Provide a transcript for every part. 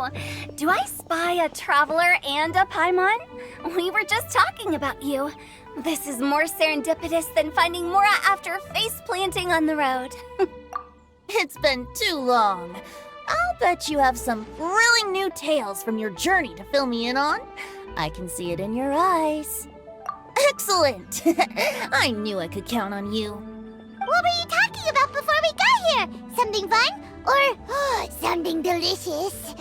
Oh, do I spy a traveler and a Paimon? We were just talking about you. This is more serendipitous than finding Mora after face planting on the road. It's been too long. I'll bet you have some thrilling new tales from your journey to fill me in on. I can see it in your eyes. Excellent! I knew I could count on you. What were you talking about before we got here? Something fun? Or something delicious?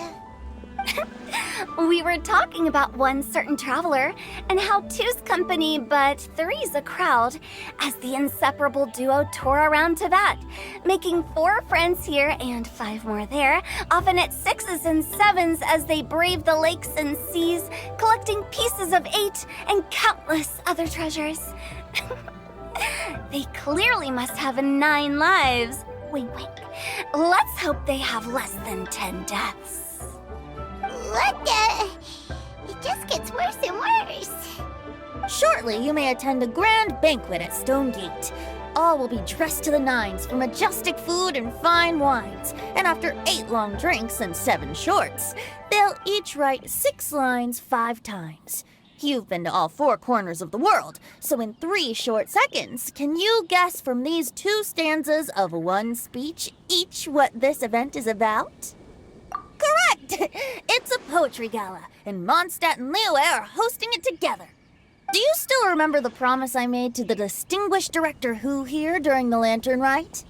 We were talking about one certain traveler and how two's company but three's a crowd as the inseparable duo tour around Tibet, making 4 friends here and 5 more there, often at 6s and 7s as they brave the lakes and seas, collecting pieces of 8 and countless other treasures. They clearly must have 9 lives. Wink, wink. Let's hope they have less than 10 deaths. What the? It just gets worse and worse. Shortly, you may attend a grand banquet at Stone Gate. All will be dressed to the nines for majestic food and fine wines. And after 8 long drinks and 7 shorts, they'll each write 6 lines 5 times. You've been to all 4 corners of the world, so in 3 short seconds, can you guess from these 2 stanzas of 1 speech each what this event is about? Correct! It's a poetry gala, and Mondstadt and Liyue are hosting it together. Do you still remember the promise I made to the distinguished director Hu here during the lantern rite?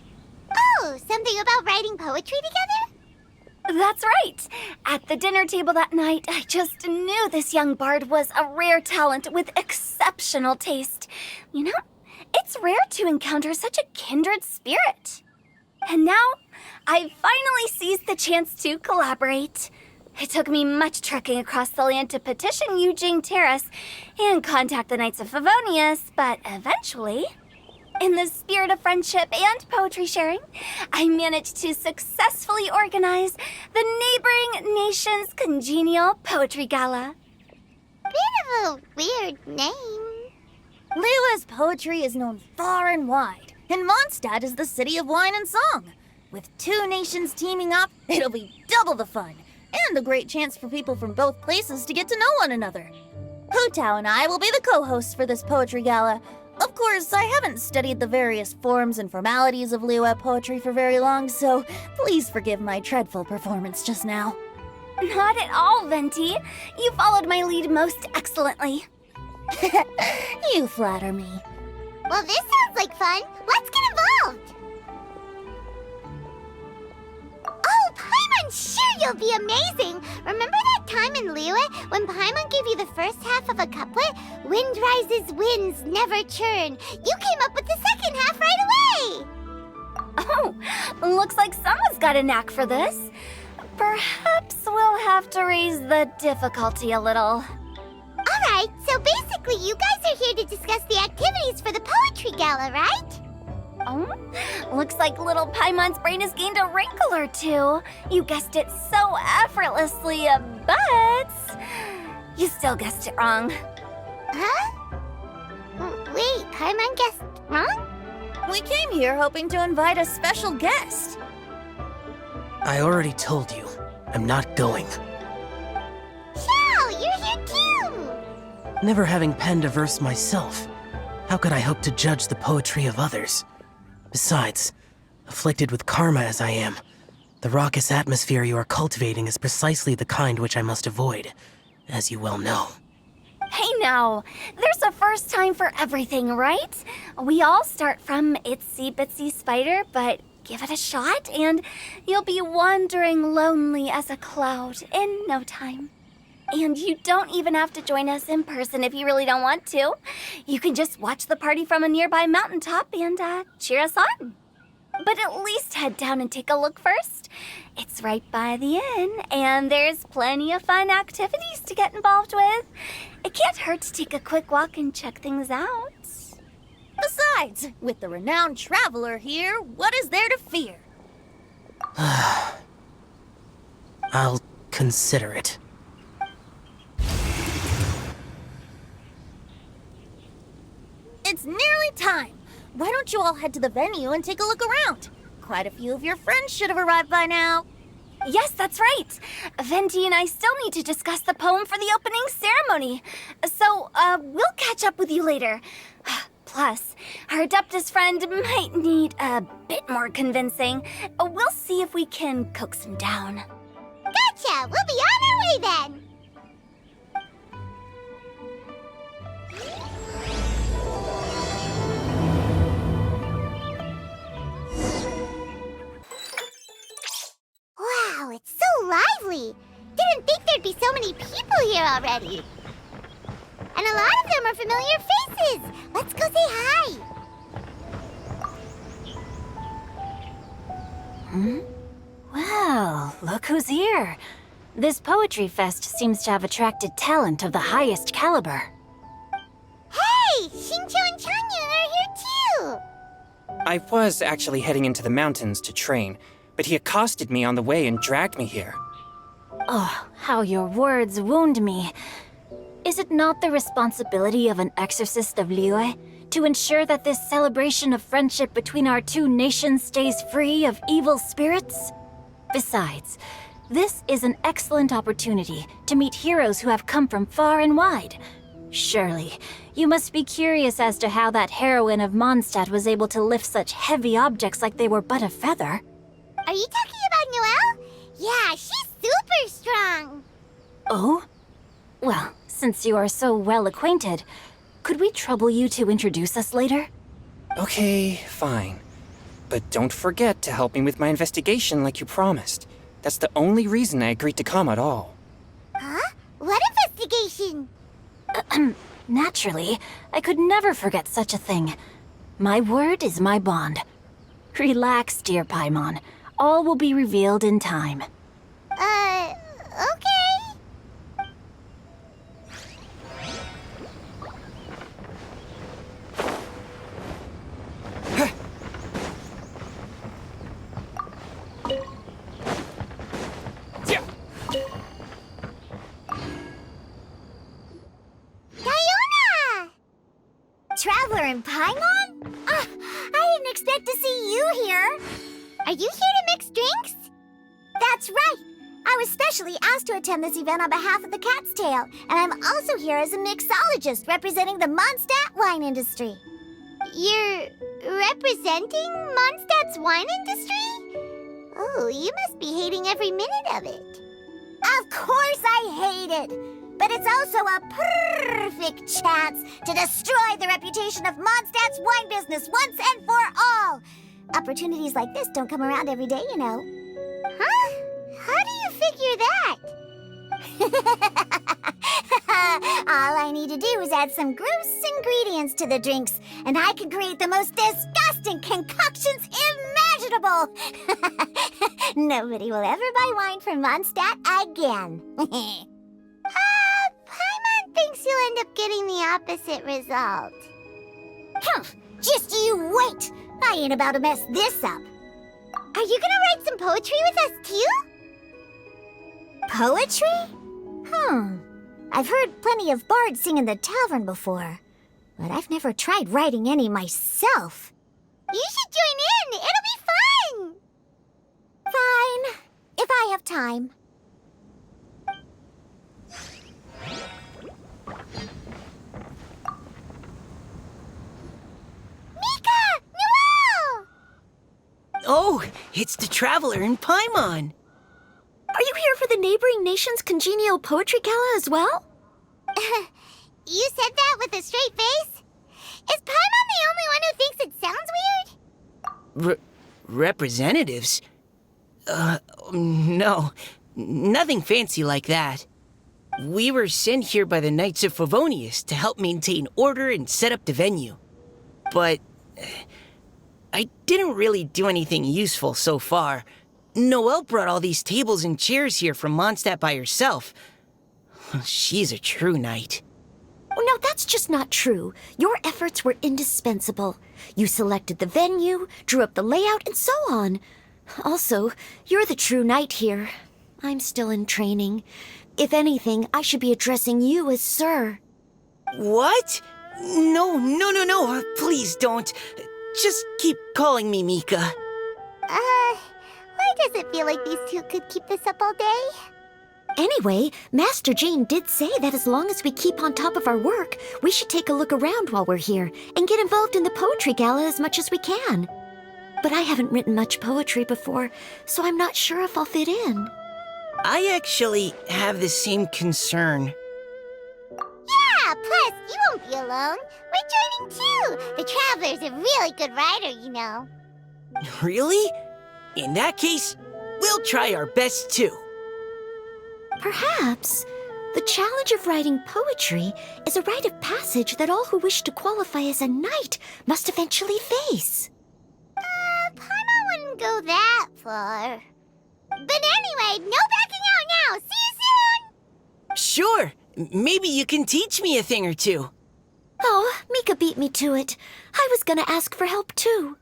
Oh, something about writing poetry together? That's right! At the dinner table that night, I just knew this young bard was a rare talent with exceptional taste. You know, it's rare to encounter such a kindred spirit. And now, I've finally seized the chance to collaborate. It took me much trekking across the land to petition Eugene Terrace and contact the Knights of Favonius, but eventually, in the spirit of friendship and poetry sharing, I managed to successfully organize the neighboring nation's Congenial Poetry Gala. Bit of a weird name. Liyue's poetry is known far and wide, and Mondstadt is the city of wine and song. With 2 nations teaming up, it'll be double the fun, and a great chance for people from both places to get to know one another. Hu Tao and I will be the co-hosts for this poetry gala. Of course, I haven't studied the various forms and formalities of Liyue poetry for very long, so please forgive my dreadful performance just now. Not at all, Venti. You followed my lead most excellently. You flatter me. Well, this sounds like fun. Let's get involved. Oh, Paimon, sure you'll be amazing. Remember that time in Liyue when Paimon gave you the first half of a couplet? Wind rises, winds never churn. You came up with the second half right away. Oh, looks like someone's got a knack for this. Perhaps we'll have to raise the difficulty a little. All right, so basically you guys are here to discuss the activities for the poetry gala, right? Oh, looks like little Paimon's brain has gained a wrinkle or 2. You guessed it so effortlessly, but you still guessed it wrong. Huh? Wait, Paimon guessed wrong? We came here hoping to invite a special guest. I already told you, I'm not going. Xiao, you're here too! Never having penned a verse myself, how could I hope to judge the poetry of others? Besides, afflicted with karma as I am, the raucous atmosphere you are cultivating is precisely the kind which I must avoid, as you well know. Hey now, there's a first time for everything, right? We all start from itsy bitsy spider, but give it a shot and you'll be wandering lonely as a cloud in no time. And you don't even have to join us in person if you really don't want to. You can just watch the party from a nearby mountaintop and cheer us on. But at least head down and take a look first. It's right by the inn, and there's plenty of fun activities to get involved with. It can't hurt to take a quick walk and check things out. Besides, with the renowned traveler here, what is there to fear? I'll consider it. It's nearly time. Why don't you all head to the venue and take a look around? Quite a few of your friends should have arrived by now. Yes, that's right. Venti and I still need to discuss the poem for the opening ceremony. So, we'll catch up with you later. Plus, our Adeptus friend might need a bit more convincing. We'll see if we can coax him down. Gotcha! We'll be on our way then! Wow, it's so lively! Didn't think there'd be so many people here already. And a lot of them are familiar faces. Let's go say hi. Well, look who's here. This poetry fest seems to have attracted talent of the highest caliber. Hey, Shincho and Chanya are here too. I was actually heading into the mountains to train, but he accosted me on the way and dragged me here. Oh, how your words wound me. Is it not the responsibility of an exorcist of Liyue to ensure that this celebration of friendship between our two nations stays free of evil spirits? Besides, this is an excellent opportunity to meet heroes who have come from far and wide. Surely, you must be curious as to how that heroine of Mondstadt was able to lift such heavy objects like they were but a feather. Are you talking about Noelle? Yeah, she's super strong. Oh? Well, since you are so well acquainted, could we trouble you to introduce us later? Okay, fine. But don't forget to help me with my investigation like you promised. That's the only reason I agreed to come at all. Huh? What investigation? Naturally, I could never forget such a thing. My word is my bond. Relax, dear Paimon. All will be revealed in time. Okay. Diona! Traveler in Paimon? I didn't expect to see you here. Are you here to mix drinks? That's right. I was specially asked to attend this event on behalf of the Cat's Tail, and I'm also here as a mixologist representing the Mondstadt wine industry. You're representing Mondstadt's wine industry? Oh, you must be hating every minute of it. Of course I hate it! But it's also a perfect chance to destroy the reputation of Mondstadt's wine business once and for all! Opportunities like this don't come around every day, you know. Huh? How do you figure that? All I need to do is add some gross ingredients to the drinks, and I can create the most disgusting concoctions imaginable! Nobody will ever buy wine from Mondstadt again. Paimon thinks you'll end up getting the opposite result. Just you wait! I ain't about to mess this up. Are you gonna write some poetry with us too? Poetry? I've heard plenty of bards sing in the tavern before, but I've never tried writing any myself. You should join in! It'll be fun! Fine, if I have time. Mika! Noelle! Oh, it's the Traveler in Paimon. Are you here for the neighboring nation's Congenial Poetry Gala as well? You said that with a straight face? Is Paimon the only one who thinks it sounds weird? Representatives? No. Nothing fancy like that. We were sent here by the Knights of Favonius to help maintain order and set up the venue. But I didn't really do anything useful so far. Noelle brought all these tables and chairs here from Mondstadt by herself. She's a true knight. Oh, no, that's just not true. Your efforts were indispensable. You selected the venue, drew up the layout, and so on. Also, you're the true knight here. I'm still in training. If anything, I should be addressing you as Sir. What? No. Please don't. Just keep calling me Mika. What Why does it feel like these two could keep this up all day? Anyway, Master Jane did say that as long as we keep on top of our work, we should take a look around while we're here and get involved in the poetry gala as much as we can. But I haven't written much poetry before, so I'm not sure if I'll fit in. I actually have the same concern. Yeah, plus, you won't be alone. We're joining too. The Traveler's a really good writer, you know. Really? In that case, we'll try our best too. Perhaps the challenge of writing poetry is a rite of passage that all who wish to qualify as a knight must eventually face. Paimon wouldn't go that far. But anyway, no backing out now. See you soon! Sure, maybe you can teach me a thing or two. Oh, Mika beat me to it. I was gonna ask for help too.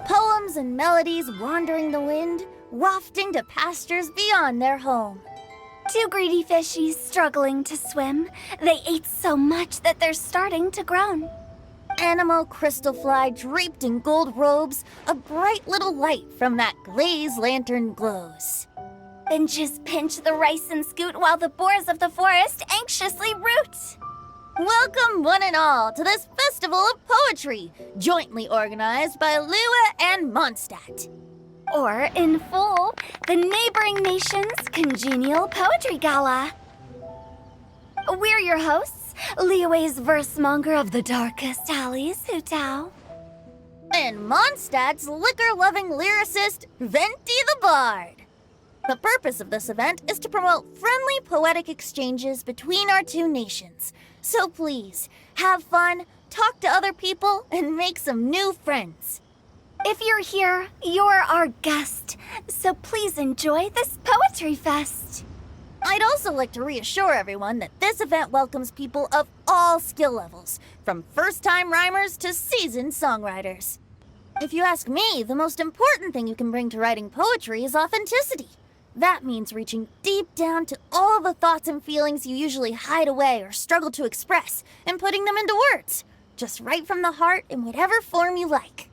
Poems and melodies wandering the wind, wafting to pastures beyond their home. Two greedy fishies struggling to swim. They ate so much that they're starting to groan. Animal crystal fly draped in gold robes, a bright little light from that glazed lantern glows. Finches pinch the rice and scoot while the boars of the forest anxiously root. Welcome, one and all, to this festival of poetry, jointly organized by Liyue and Mondstadt. Or, in full, the neighboring nation's Congenial Poetry Gala. We're your hosts, Liyue's verse-monger of the darkest alleys, Hutao. And Mondstadt's liquor-loving lyricist, Venti the Bard. The purpose of this event is to promote friendly poetic exchanges between our two nations. So please, have fun, talk to other people, and make some new friends. If you're here, you're our guest, so please enjoy this poetry fest. I'd also like to reassure everyone that this event welcomes people of all skill levels, from first-time rhymers to seasoned songwriters. If you ask me, the most important thing you can bring to writing poetry is authenticity. That means reaching deep down to all the thoughts and feelings you usually hide away or struggle to express, and putting them into words, just right from the heart in whatever form you like.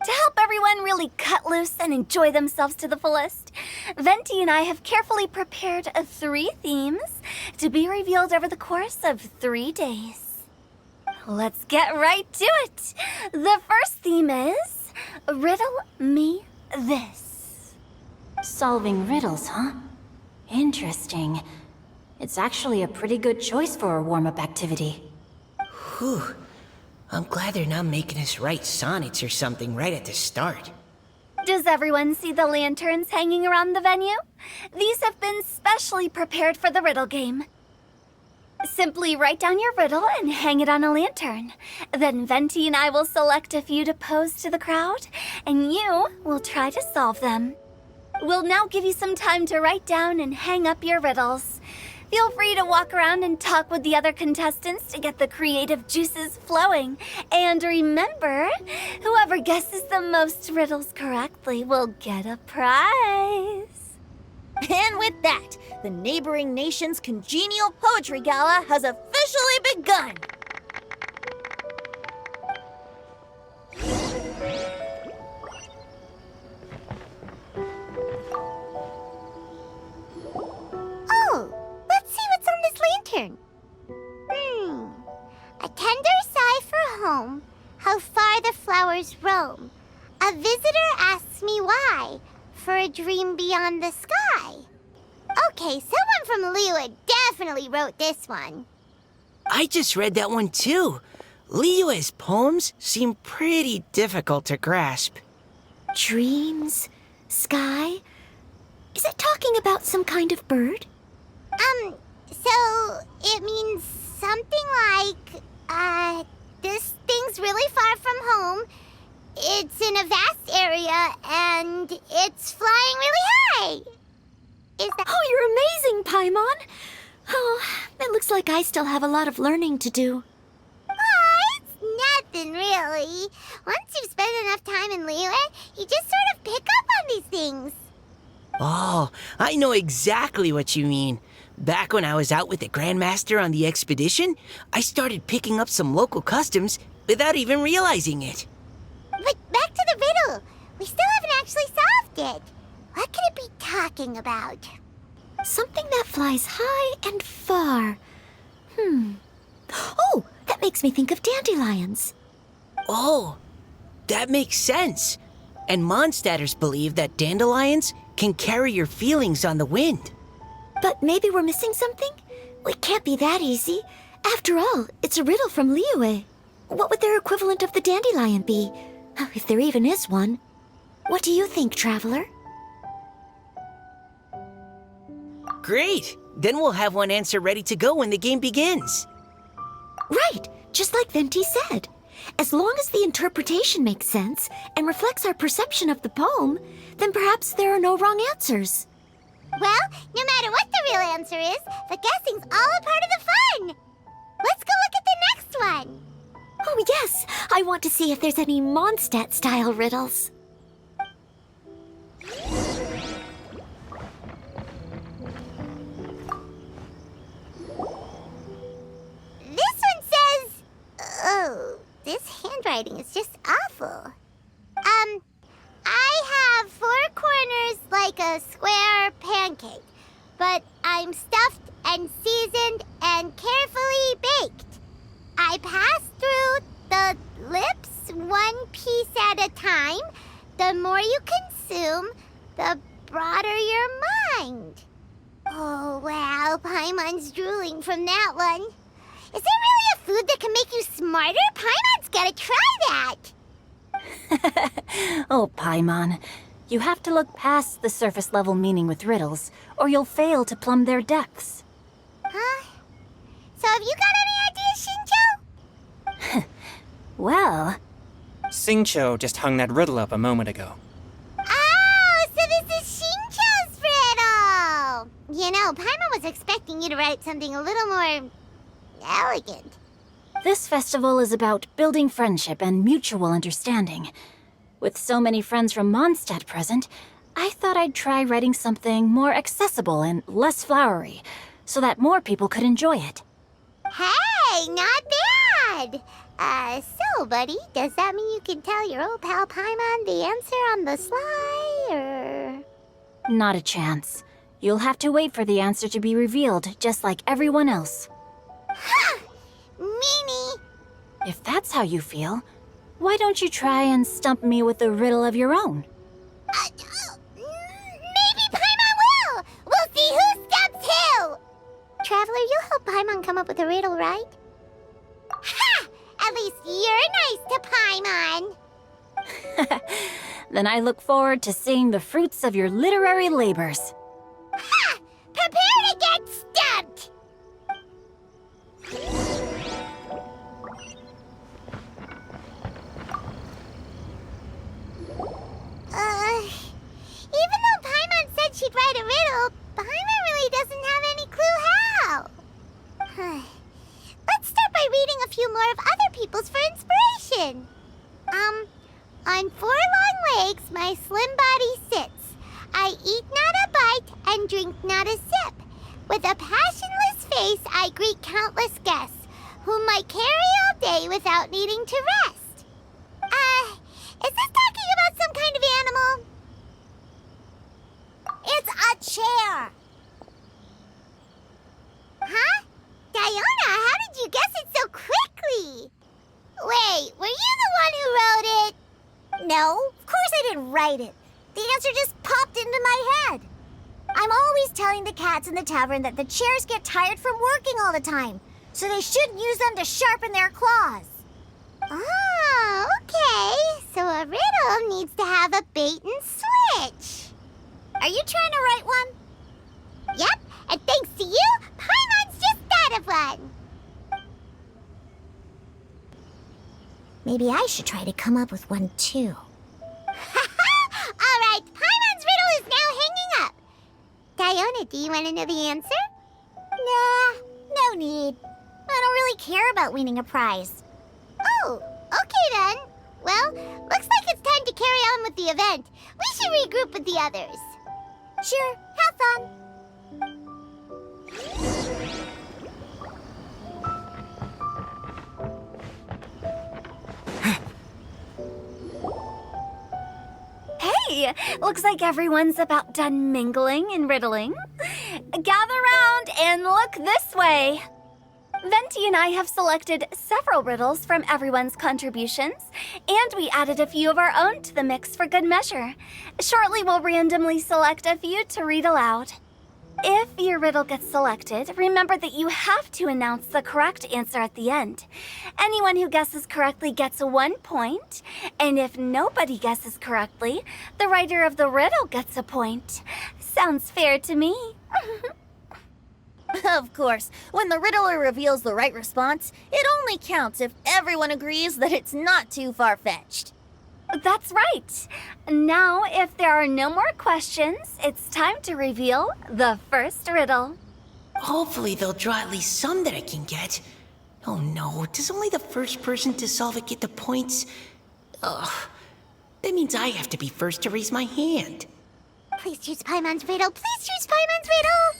To help everyone really cut loose and enjoy themselves to the fullest, Venti and I have carefully prepared 3 themes to be revealed over the course of 3 days. Let's get right to it. The first theme is Riddle Me This. Solving riddles, huh? Interesting. It's actually a pretty good choice for a warm-up activity. Whew. I'm glad they're not making us write sonnets or something right at the start. Does everyone see the lanterns hanging around the venue? These have been specially prepared for the riddle game. Simply write down your riddle and hang it on a lantern. Then Venti and I will select a few to pose to the crowd, and you will try to solve them. We'll now give you some time to write down and hang up your riddles. Feel free to walk around and talk with the other contestants to get the creative juices flowing. And remember, whoever guesses the most riddles correctly will get a prize. And with that, the neighboring nation's Congenial Poetry Gala has officially begun. Oh, let's see what's on this lantern. A tender sigh for home, how far the flowers roam. A visitor asks me why, for a dream beyond the sky. Okay, someone from Liyue definitely wrote this one. I just read that one too. Liyue's poems seem pretty difficult to grasp. Dreams? Sky? Is it talking about some kind of bird? So it means something like, this thing's really far from home. It's in a vast area, and it's flying really high. Is that... Oh, you're amazing, Paimon! Oh, it looks like I still have a lot of learning to do. It's nothing, really. Once you've spent enough time in Liyue, you just sort of pick up on these things. Oh, I know exactly what you mean. Back when I was out with the Grandmaster on the expedition, I started picking up some local customs without even realizing it. But back to the riddle. We still haven't actually solved it. What could it be talking about? Something that flies high and far. Oh, that makes me think of dandelions. Oh, that makes sense. And Mondstadters believe that dandelions can carry your feelings on the wind. But maybe we're missing something? It can't be that easy. After all, it's a riddle from Liyue. What would their equivalent of the dandelion be? If there even is one. What do you think, Traveler? Great! Then we'll have one answer ready to go when the game begins. Right, just like Venti said. As long as the interpretation makes sense and reflects our perception of the poem, then perhaps there are no wrong answers. Well, no matter what the real answer is, the guessing's all a part of the fun. Let's go look at the next one. Oh yes, I want to see if there's any Mondstadt-style riddles. This one says... Oh, this handwriting is just awful. I have 4 corners like a square pancake, but I'm stuffed and seasoned and carefully baked. I pass through the lips 1 piece at a time. The more you consume, the broader your mind. Oh, wow, Paimon's drooling from that one. Is there really a food that can make you smarter? Paimon's gotta try that. Oh, Paimon. You have to look past the surface level meaning with riddles, or you'll fail to plumb their depths. Huh? So have you got any ideas, Shincho? Well, Xingqiu just hung that riddle up a moment ago. Oh, so this is Shincho's riddle! You know, Paimon was expecting you to write something a little more... elegant. this festival is about building friendship and mutual understanding. With so many friends from Mondstadt present, I thought I'd try writing something more accessible and less flowery, so that more people could enjoy it. Hey, not bad! So, buddy, does that mean you can tell your old pal Paimon the answer on the sly, or...? Not a chance. You'll have to wait for the answer to be revealed, just like everyone else. Ha! Meanie! If that's how you feel, why don't you try and stump me with a riddle of your own? Maybe Paimon will! We'll see who stumps who! Traveler, you'll help Paimon come up with a riddle, right? Ha! At least you're nice to Paimon! Then I look forward to seeing the fruits of your literary labors. Ha! Prepare to get stumped! Even though Paimon said she'd write a riddle, Paimon really doesn't have any clue how. Let's start by reading a few more of other people's for inspiration. On 4 long legs, my slim body sits. I eat not a bite and drink not a sip. With a passionless face, I greet countless guests, whom I carry all day without needing to rest. Is this talking about some kind of animal? It's a chair. Huh? Diona, how did you guess it so quickly? Wait, were you the one who wrote it? No, of course I didn't write it. The answer just popped into my head. I'm always telling the cats in the tavern that the chairs get tired from working all the time, so they shouldn't use them to sharpen their claws. Oh, okay. So a riddle needs to have a bait and switch. Are you trying to write one? Yep, and thanks to you, Paimon's just thought of one. Maybe I should try to come up with one too. All right, Paimon's riddle is now hanging up. Diona, do you want to know the answer? Nah, no need. I don't really care about winning a prize. Oh, okay then. Well, looks like it's time to carry on with the event. We should regroup with the others. Sure, have fun. Hey, looks like everyone's about done mingling and riddling. Gather round and look this way. Venti and I have selected several riddles from everyone's contributions, and we added a few of our own to the mix for good measure. Shortly, we'll randomly select a few to read aloud. If your riddle gets selected, remember that you have to announce the correct answer at the end. Anyone who guesses correctly gets 1 point, and if nobody guesses correctly, the writer of the riddle gets a point. Sounds fair to me. Of course, when the riddler reveals the right response, it only counts if everyone agrees that it's not too far-fetched. That's right. Now, if there are no more questions, it's time to reveal the first riddle. Hopefully they'll draw at least some that I can get. Oh no, does only the first person to solve it get the points? Ugh, that means I have to be first to raise my hand. Please choose Paimon's riddle. Please choose Paimon's riddle.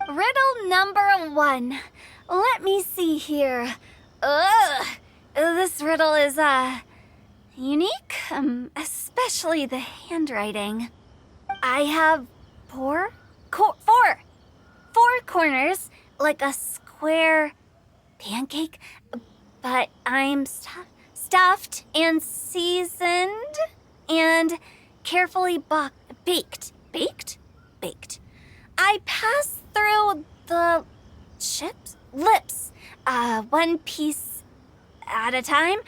Riddle number 1. Let me see here. Ugh. This riddle is, unique, especially the handwriting. I have four corners, like a square pancake, but I'm stuffed and seasoned and carefully baked. Baked. I pass through the lips, one piece at a time.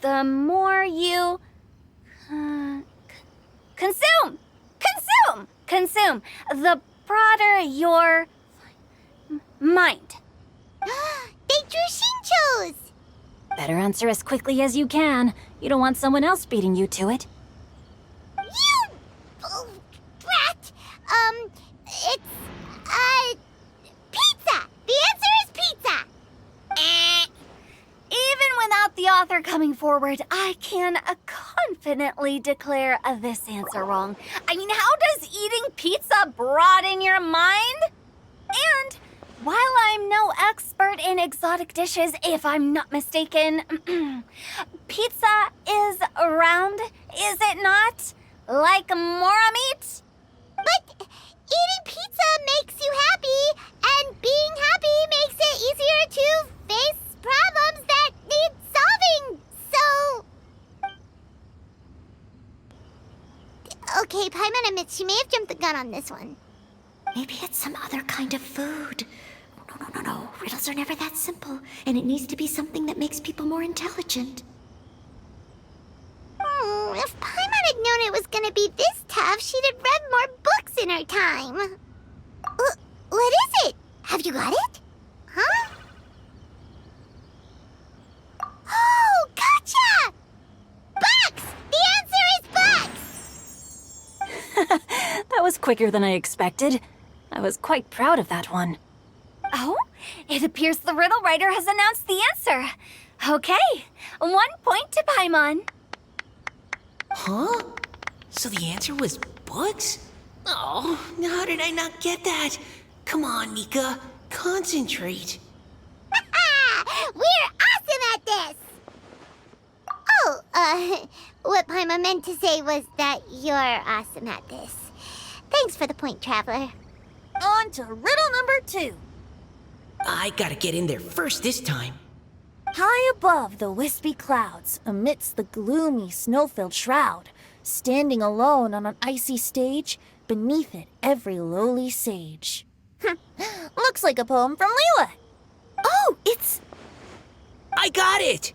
The more you consume, the broader your mind. They drew Shinchos! Better answer as quickly as you can. You don't want someone else beating you to it. You brat! It's, pizza! The answer is pizza! Even without the author coming forward, I can confidently declare this answer wrong. I mean, how does eating pizza broaden your mind? And while I'm no expert in exotic dishes, if I'm not mistaken, pizza is round, is it not? Like mora meat? But eating pizza makes you happy, and being happy makes it easier to face problems that need solving, so... Okay, Paimon admits she may have jumped the gun on this one. Maybe it's some other kind of food. No. Riddles are never that simple, and it needs to be something that makes people more intelligent. If Paimon had known it was gonna be this tough, she'd have read more books in her time. What is it? Have you got it? Huh? Oh, gotcha! Bucks! The answer is bucks! That was quicker than I expected. I was quite proud of that one. Oh, it appears the riddle writer has announced the answer. Okay, 1 point to Paimon. Huh? So the answer was bugs? Oh, how did I not get that? Come on, Mika, concentrate. We're awesome at this! Oh, what Paimon meant to say was that you're awesome at this. Thanks for the point, Traveler. On to riddle number 2. I gotta get in there first this time. High above the wispy clouds, amidst the gloomy snow-filled shroud, standing alone on an icy stage, beneath it every lowly sage. Looks like a poem from Lila. Oh, it's... I got it!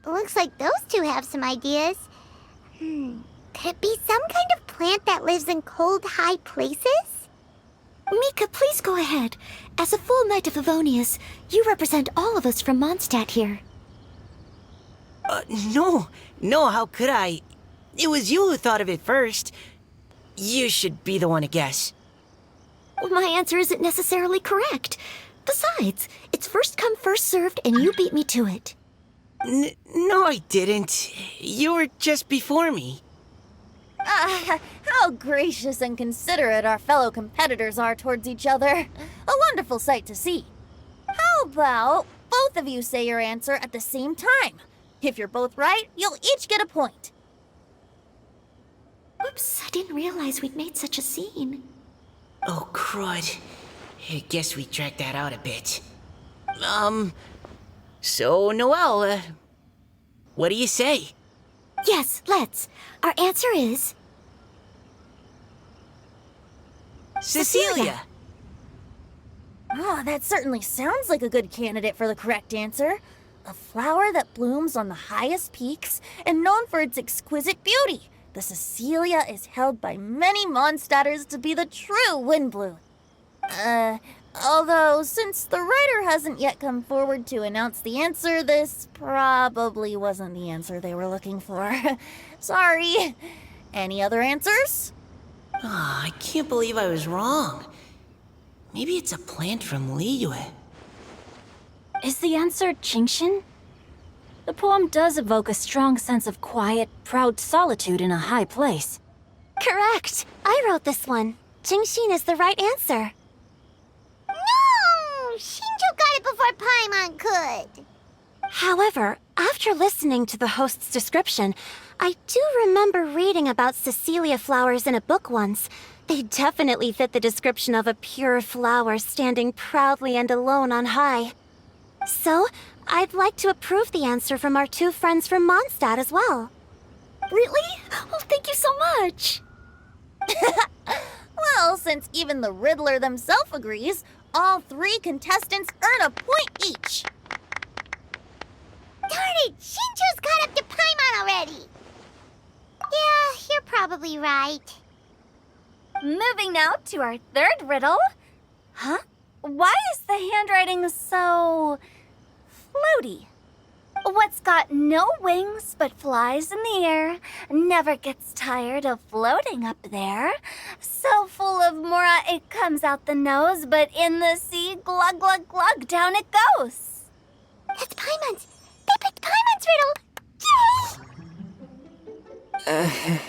Looks like those two have some ideas. Could it be some kind of plant that lives in cold, high places? Mika, please go ahead. As a full Knight of Favonius, you represent all of us from Mondstadt here. No, how could I? It was you who thought of it first. You should be the one to guess. My answer isn't necessarily correct. Besides, it's first come, first served, and you beat me to it. No, I didn't. You were just before me. How gracious and considerate our fellow competitors are towards each other. A wonderful sight to see. How about both of you say your answer at the same time? If you're both right, you'll each get a point. Oops, I didn't realize we'd made such a scene. Oh, crud. I guess we dragged that out a bit. So, Noelle, what do you say? Yes, let's. Our answer is Cecilia! Oh, that certainly sounds like a good candidate for the correct answer. A flower that blooms on the highest peaks and known for its exquisite beauty. The Cecilia is held by many Mondstadters to be the true windbloom. Although, since the writer hasn't yet come forward to announce the answer, this probably wasn't the answer they were looking for. Sorry. Any other answers? Ah, I can't believe I was wrong. Maybe it's a plant from Liyue. Is the answer Genshin? The poem does evoke a strong sense of quiet, proud solitude in a high place. correct. I wrote this one. Jingxin is the right answer. No! Shinjo got it before Paimon could. However, after listening to the host's description, I do remember reading about Cecilia flowers in a book once. They definitely fit the description of a pure flower standing proudly and alone on high. So, I'd like to approve the answer from our two friends from Mondstadt as well. Really? Oh, thank you so much. Well, since even the Riddler themselves agrees, all three contestants earn a point each. Darn it! Shinjo's caught up to Paimon already! Yeah, you're probably right. Moving now to our third riddle. Huh? Why is the handwriting so floaty? What's got no wings but flies in the air, never gets tired of floating up there. So full of mora it comes out the nose, but in the sea, glug glug glug, down it goes. That's Paimon's! They picked Paimon's riddle! Yay!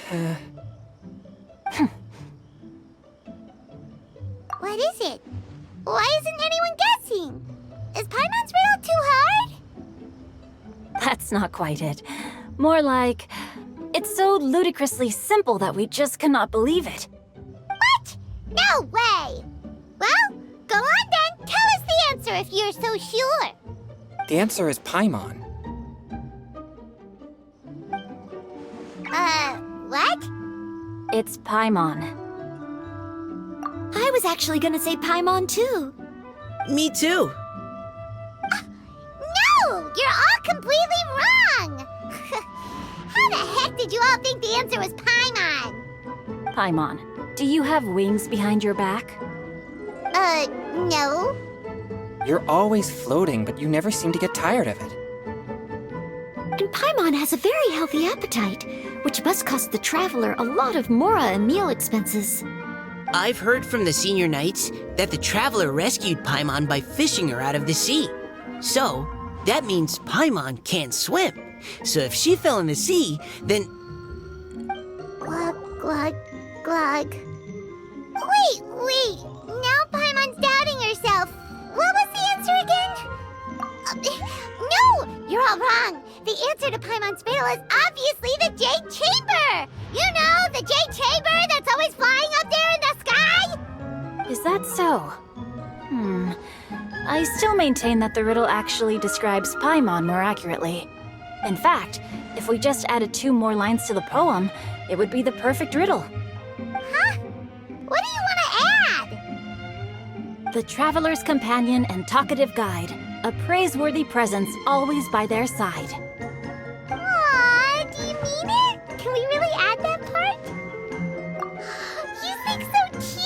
What is it? Why isn't anyone guessing? Is Paimon's riddle too hard? That's not quite it. More like, it's so ludicrously simple that we just cannot believe it. What? No way! Well, go on then. Tell us the answer if you're so sure. The answer is Paimon. What? It's Paimon. I was actually gonna say Paimon too. Me too. No! You're all completely wrong! How the heck did you all think the answer was Paimon? Paimon, do you have wings behind your back? No. You're always floating, but you never seem to get tired of it. And Paimon has a very healthy appetite, which must cost the traveler a lot of mora and meal expenses. I've heard from the senior knights that the traveler rescued Paimon by fishing her out of the sea. So, that means Paimon can't swim. So if she fell in the sea, then... Glug, glug, glug. Wait. Now Paimon's doubting herself. What was the answer again? No! You're all wrong. The answer to Paimon's riddle is obviously the Jade Chamber! You know, the Jade Chamber that's always flying up there in the sky? Is that so? I still maintain that the riddle actually describes Paimon more accurately. In fact, if we just added 2 more lines to the poem, it would be the perfect riddle. Huh? What do you want to add? The traveler's companion and talkative guide, a praiseworthy presence always by their side. Aw, do you mean it? Can we really add that part? You think so cute?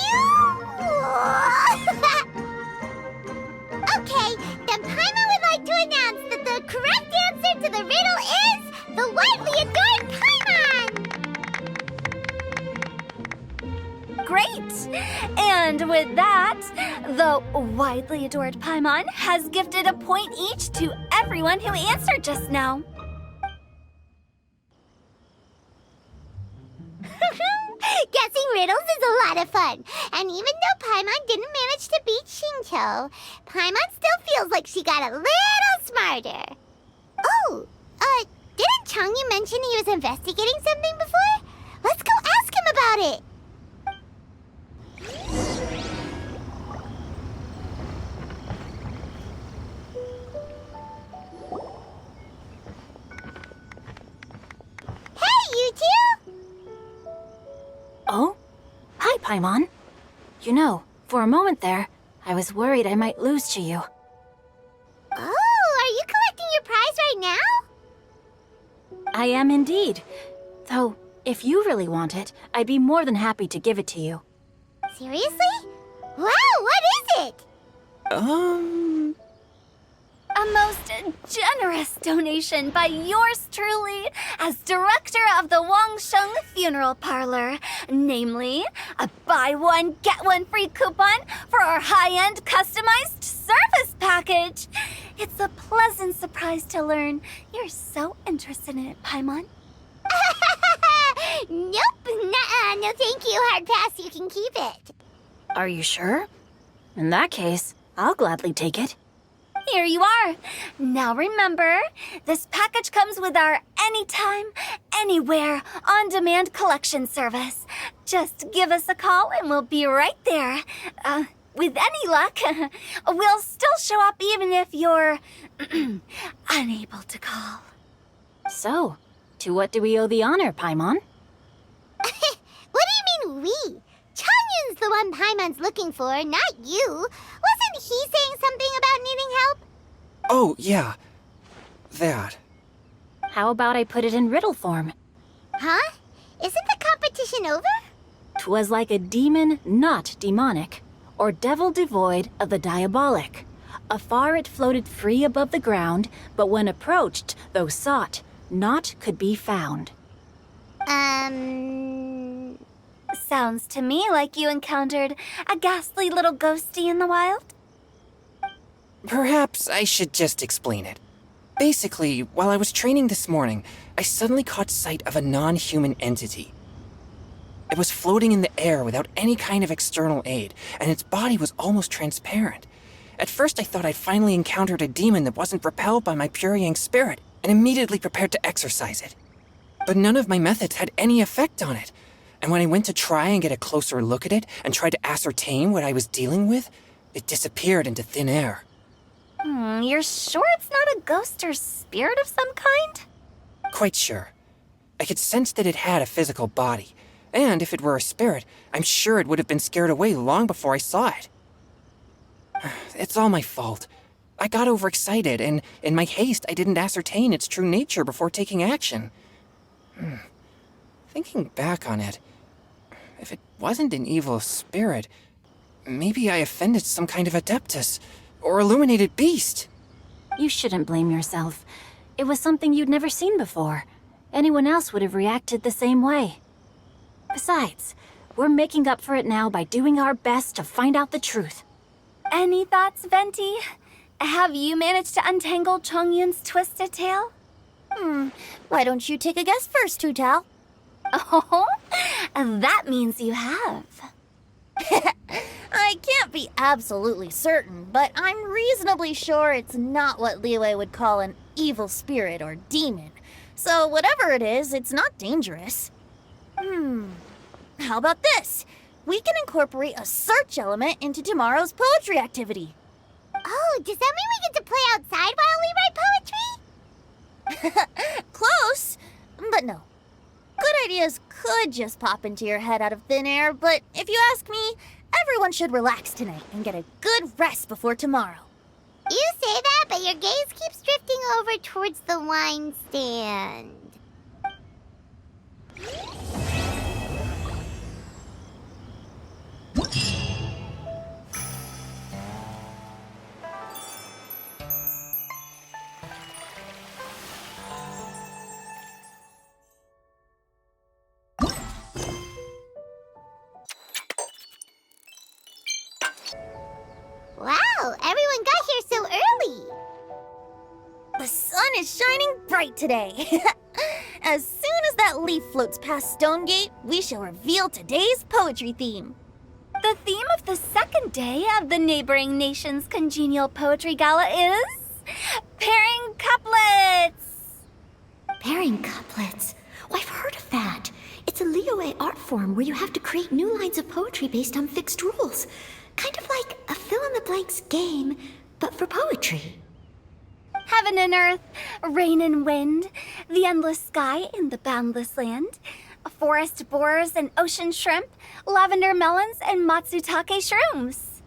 Okay, then Paimon would like to announce that the correct answer to the riddle is the widely adored Paimon! Great! And with that, the widely adored Paimon has gifted a point each to everyone who answered just now. Guessing riddles is a lot of fun. And even though Paimon didn't manage to beat Shinto, Paimon still feels like she got a little smarter. Oh, didn't Changyu mention he was investigating something before? Let's go ask him about it. Hey, you two! Oh? Hi, Paimon. You know, for a moment there, I was worried I might lose to you. Oh, are you collecting your prize right now? I am indeed. Though, if you really want it, I'd be more than happy to give it to you. Seriously? Wow, what is it? A most generous donation by yours truly as director of the Wangsheng Funeral Parlor. Namely, a buy one, get one free coupon for our high-end customized service package. It's a pleasant surprise to learn you're so interested in it, Paimon. Nope, nuh-uh, no thank you, hard pass, you can keep it. Are you sure? In that case, I'll gladly take it. Here you are. Now remember, this package comes with our anytime, anywhere, on-demand collection service. Just give us a call and we'll be right there. With any luck, we'll still show up even if you're unable to call. So, to what do we owe the honor, Paimon? What do you mean we? Changyun's the one Paimon's looking for, not you. Wasn't he saying something about needing help? Oh, yeah. That. How about I put it in riddle form? Huh? Isn't the competition over? 'Twas like a demon not demonic, or devil devoid of the diabolic. Afar it floated free above the ground, but when approached, though sought, naught could be found. Sounds to me like you encountered a ghastly little ghostie in the wild. Perhaps I should just explain it. Basically, while I was training this morning, I suddenly caught sight of a non-human entity. It was floating in the air without any kind of external aid, and its body was almost transparent. At first I thought I'd finally encountered a demon that wasn't repelled by my pure yang spirit, and immediately prepared to exorcise it. But none of my methods had any effect on it, and when I went to try and get a closer look at it and tried to ascertain what I was dealing with, it disappeared into thin air. You're sure it's not a ghost or spirit of some kind? Quite sure. I could sense that it had a physical body, and if it were a spirit, I'm sure it would have been scared away long before I saw it. It's all my fault. I got overexcited, and in my haste, I didn't ascertain its true nature before taking action. Thinking back on it, if it wasn't an evil spirit, maybe I offended some kind of adeptus or illuminated beast. You shouldn't blame yourself. It was something you'd never seen before. Anyone else would have reacted the same way. Besides, we're making up for it now by doing our best to find out the truth. Any thoughts, Venti? Have you managed to untangle Chongyun's twisted tail? Why don't you take a guess first, Tutal? Oh, that means you have. I can't be absolutely certain, but I'm reasonably sure it's not what Liyue would call an evil spirit or demon. So whatever it is, it's not dangerous. How about this? We can incorporate a search element into tomorrow's poetry activity. Oh, does that mean we get to play outside while we write poetry? Close, but no. Good ideas could just pop into your head out of thin air, but if you ask me, everyone should relax tonight and get a good rest before tomorrow. You say that, but your gaze keeps drifting over towards the wine stand. Wow, everyone got here so early. The sun is shining bright today. As soon as that leaf floats past Stonegate, we shall reveal today's poetry theme. The theme of the second day of the neighboring nation's Congenial Poetry Gala is pairing couplets. Pairing couplets. Oh, I've heard of that. It's a Liyue art form where you have to create new lines of poetry based on fixed rules. Kind of like a fill-in-the-blanks game, but for poetry. Heaven and earth, rain and wind, the endless sky and the boundless land, forest borers and ocean shrimp, lavender melons and matsutake shrooms.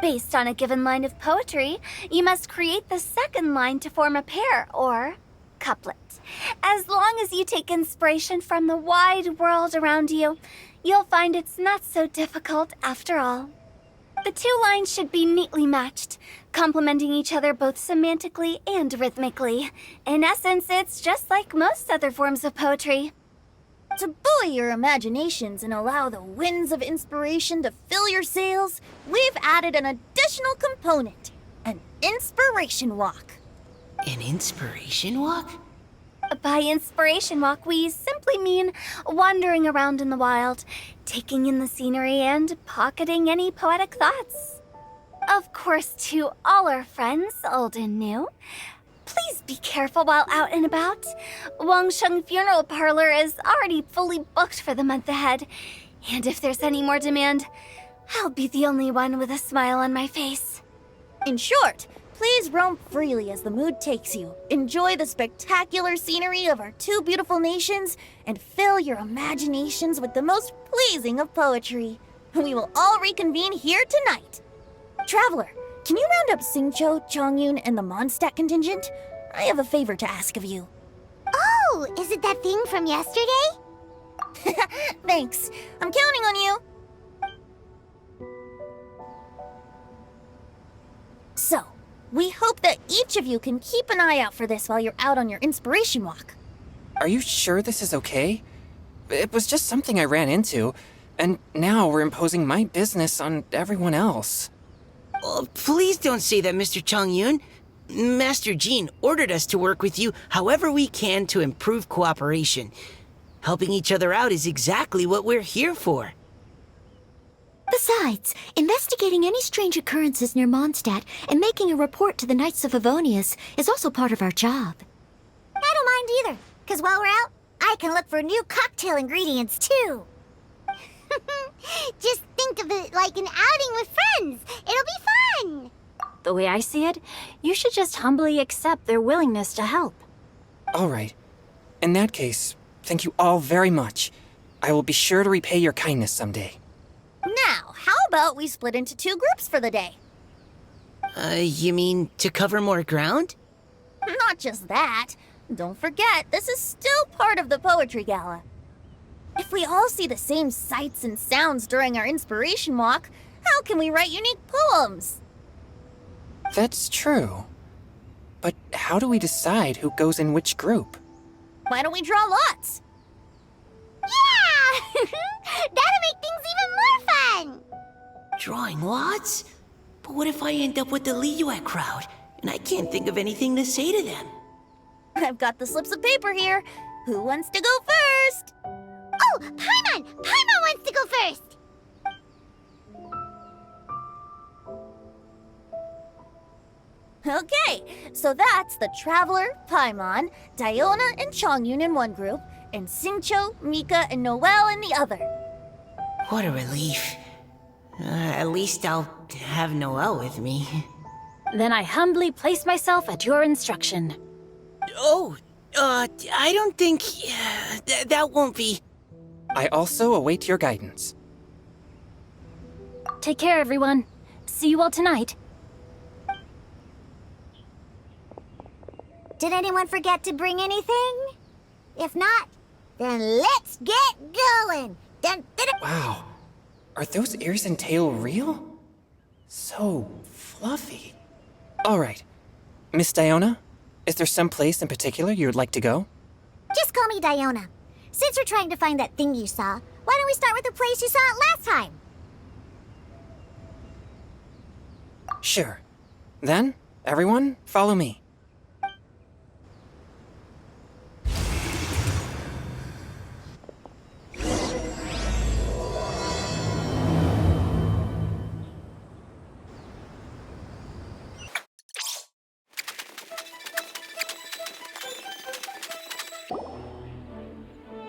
Based on a given line of poetry, you must create the second line to form a pair, or couplet. As long as you take inspiration from the wide world around you, you'll find it's not so difficult after all. The two lines should be neatly matched, complementing each other both semantically and rhythmically. In essence, it's just like most other forms of poetry. To buoy your imaginations and allow the winds of inspiration to fill your sails, we've added an additional component, an inspiration walk. An inspiration walk? By inspiration walk, we simply mean wandering around in the wild, taking in the scenery and pocketing any poetic thoughts. Of course, to all our friends, old and new, please be careful while out and about. Wangsheng Funeral Parlor is already fully booked for the month ahead, and if there's any more demand, I'll be the only one with a smile on my face. In short, please roam freely as the mood takes you. Enjoy the spectacular scenery of our two beautiful nations and fill your imaginations with the most pleasing of poetry. We will all reconvene here tonight. Traveler, can you round up Xingqiu, Chongyun, and the Mondstadt contingent? I have a favor to ask of you. Oh, is it that thing from yesterday? Thanks. I'm counting on you. So, we hope that each of you can keep an eye out for this while you're out on your inspiration walk. Are you sure this is okay? It was just something I ran into, and now we're imposing my business on everyone else. Oh, please don't say that, Mr. Chongyun. Master Jean ordered us to work with you however we can to improve cooperation. Helping each other out is exactly what we're here for. Besides, investigating any strange occurrences near Mondstadt and making a report to the Knights of Favonius is also part of our job. I don't mind either, because while we're out, I can look for new cocktail ingredients too. Just think of it like an outing with friends. It'll be fun. The way I see it, you should just humbly accept their willingness to help. All right. In that case, thank you all very much. I will be sure to repay your kindness someday. Now, how about we split into two groups for the day? You mean to cover more ground? Not just that. Don't forget, this is still part of the Poetry Gala. If we all see the same sights and sounds during our inspiration walk, how can we write unique poems? That's true. But how do we decide who goes in which group? Why don't we draw lots? Yeah! That'll make things even more fun. Drawing lots? But what if I end up with the Liyue crowd, and I can't think of anything to say to them? I've got the slips of paper here. Who wants to go first? Oh, Paimon! Paimon wants to go first. Okay, so that's the Traveler, Paimon, Diona, and Chongyun in one group, and Xingqiu, Mika, and Noelle in the other. What a relief. At least I'll have Noelle with me. Then I humbly place myself at your instruction. Oh, I don't think... that won't be... I also await your guidance. Take care, everyone. See you all tonight. Did anyone forget to bring anything? If not, then let's get going. Dun, dun, dun. Wow. Are those ears and tail real? So fluffy. All right. Miss Diona, is there some place in particular you would like to go? Just call me Diona. Since we're trying to find that thing you saw, why don't we start with the place you saw it last time? Sure. Then, everyone, follow me.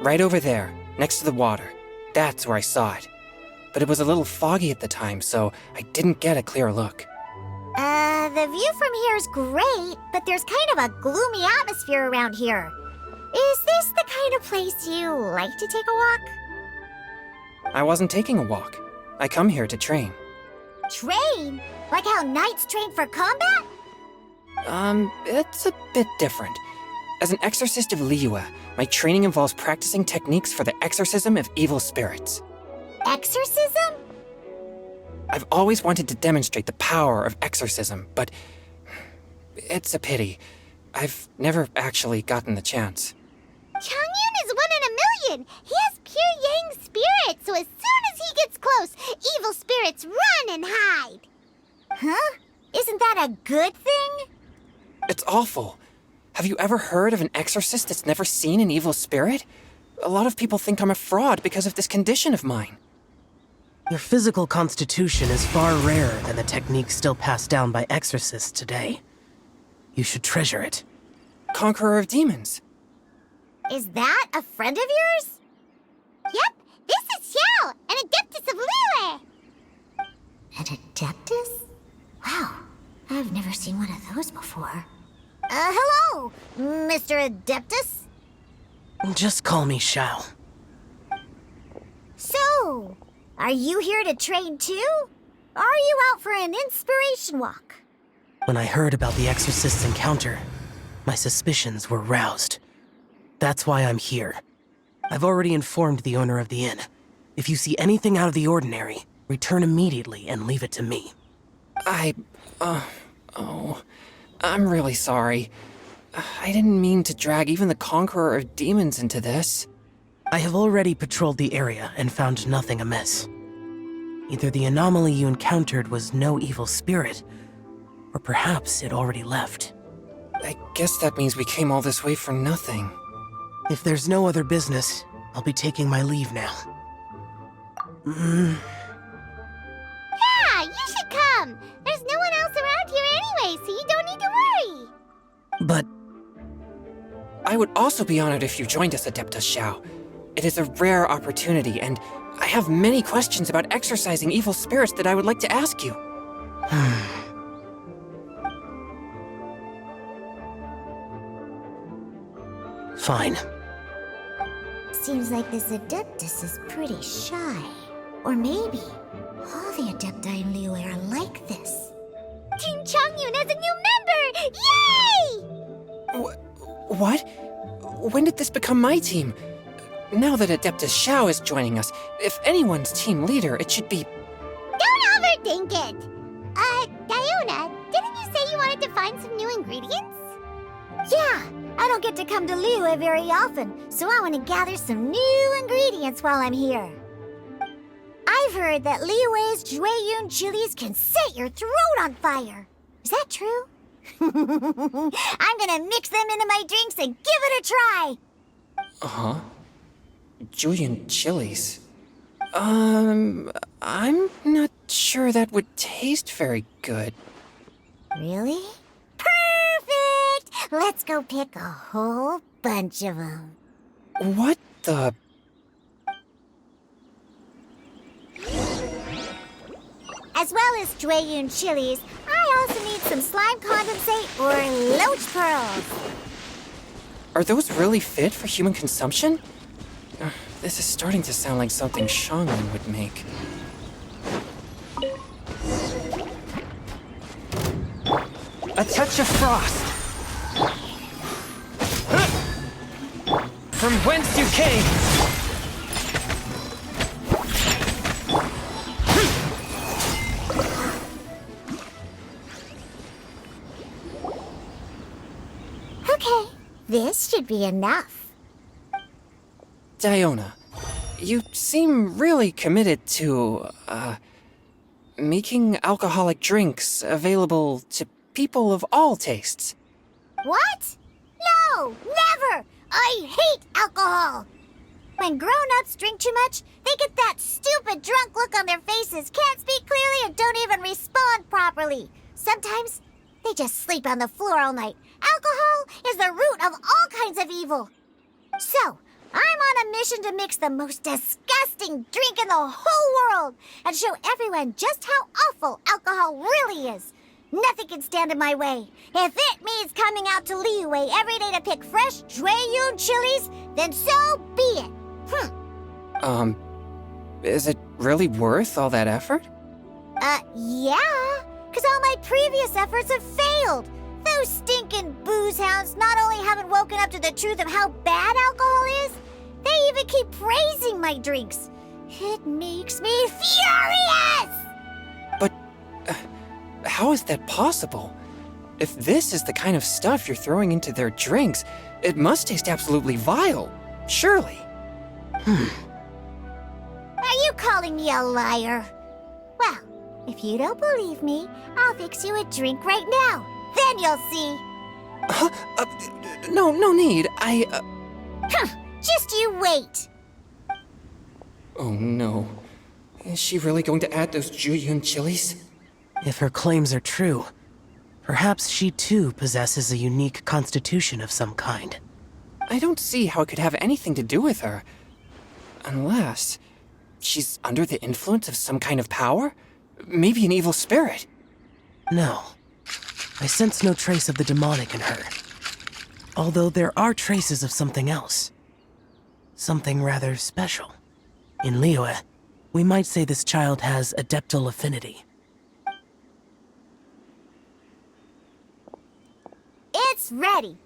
Right over there, next to the water. That's where I saw it. But it was a little foggy at the time, so I didn't get a clear look. The view from here is great, but there's kind of a gloomy atmosphere around here. Is this the kind of place you like to take a walk? I wasn't taking a walk. I come here to train. Train? Like how knights train for combat? It's a bit different. As an exorcist of Liyue, my training involves practicing techniques for the exorcism of evil spirits. Exorcism? I've always wanted to demonstrate the power of exorcism, but it's a pity. I've never actually gotten the chance. Chongyun is 1 in a million! He has pure yang spirit, so as soon as he gets close, evil spirits run and hide! Huh? Isn't that a good thing? It's awful. Have you ever heard of an exorcist that's never seen an evil spirit? A lot of people think I'm a fraud because of this condition of mine. Your physical constitution is far rarer than the techniques still passed down by exorcists today. You should treasure it. Conqueror of demons. Is that a friend of yours? Yep, this is Xiao, an adeptus of Liyue! An adeptus? Wow, I've never seen one of those before. Hello, Mr. Adeptus? Just call me Shao. So, are you here to train too? Or are you out for an inspiration walk? When I heard about the exorcist's encounter, my suspicions were roused. That's why I'm here. I've already informed the owner of the inn. If you see anything out of the ordinary, return immediately and leave it to me. I'm really sorry. I didn't mean to drag even the Conqueror of Demons into this. I have already patrolled the area and found nothing amiss. Either the anomaly you encountered was no evil spirit, or perhaps it already left. I guess that means we came all this way for nothing. If there's no other business, I'll be taking my leave now. Yeah, you should come! There's no one else around here anyway, so you don't need to worry! But I would also be honored if you joined us, Adeptus Xiao. It is a rare opportunity, and I have many questions about exorcising evil spirits that I would like to ask you. Fine. Seems like this Adeptus is pretty shy. Or maybe all the Adepti in Liyue are like this. Team Chongyun has a new member! Yay! What? When did this become my team? Now that Adeptus Xiao is joining us, if anyone's team leader, it should be... Don't overthink it! Diona, didn't you say you wanted to find some new ingredients? Yeah, I don't get to come to Liyue very often, so I want to gather some new ingredients while I'm here. I've heard that Liyue's Jueyun chilies can set your throat on fire. Is that true? I'm gonna mix them into my drinks and give it a try! Uh-huh. Julian chilies. I'm not sure that would taste very good. Really? Perfect! Let's go pick a whole bunch of them. What the... As well as Jueyun chilies, I also need some slime condensate or loach pearls. Are those really fit for human consumption? This is starting to sound like something Shanglin would make. A touch of frost! From whence you came! Okay, this should be enough. Diona, you seem really committed to, making alcoholic drinks available to people of all tastes. What? No, never! I hate alcohol! When grown-ups drink too much, they get that stupid drunk look on their faces, can't speak clearly, and don't even respond properly. Sometimes, they just sleep on the floor all night. Alcohol is the root of all kinds of evil. So, I'm on a mission to mix the most disgusting drink in the whole world and show everyone just how awful alcohol really is. Nothing can stand in my way. If it means coming out to Liyue every day to pick fresh Jueyun chilies, then so be it. Is it really worth all that effort? Yeah, because all my previous efforts have failed. Those stinking booze hounds not only haven't woken up to the truth of how bad alcohol is, they even keep praising my drinks. It makes me furious! But how is that possible? If this is the kind of stuff you're throwing into their drinks, it must taste absolutely vile, surely. Are you calling me a liar? Well, if you don't believe me, I'll fix you a drink right now. Then you'll see. No need. Just you wait. Oh no. Is she really going to add those Jueyun chilies? If her claims are true, perhaps she too possesses a unique constitution of some kind. I don't see how it could have anything to do with her. Unless she's under the influence of some kind of power? Maybe an evil spirit. No. I sense no trace of the demonic in her. Although there are traces of something else. Something rather special. In Liyue, we might say this child has adeptal affinity. It's ready.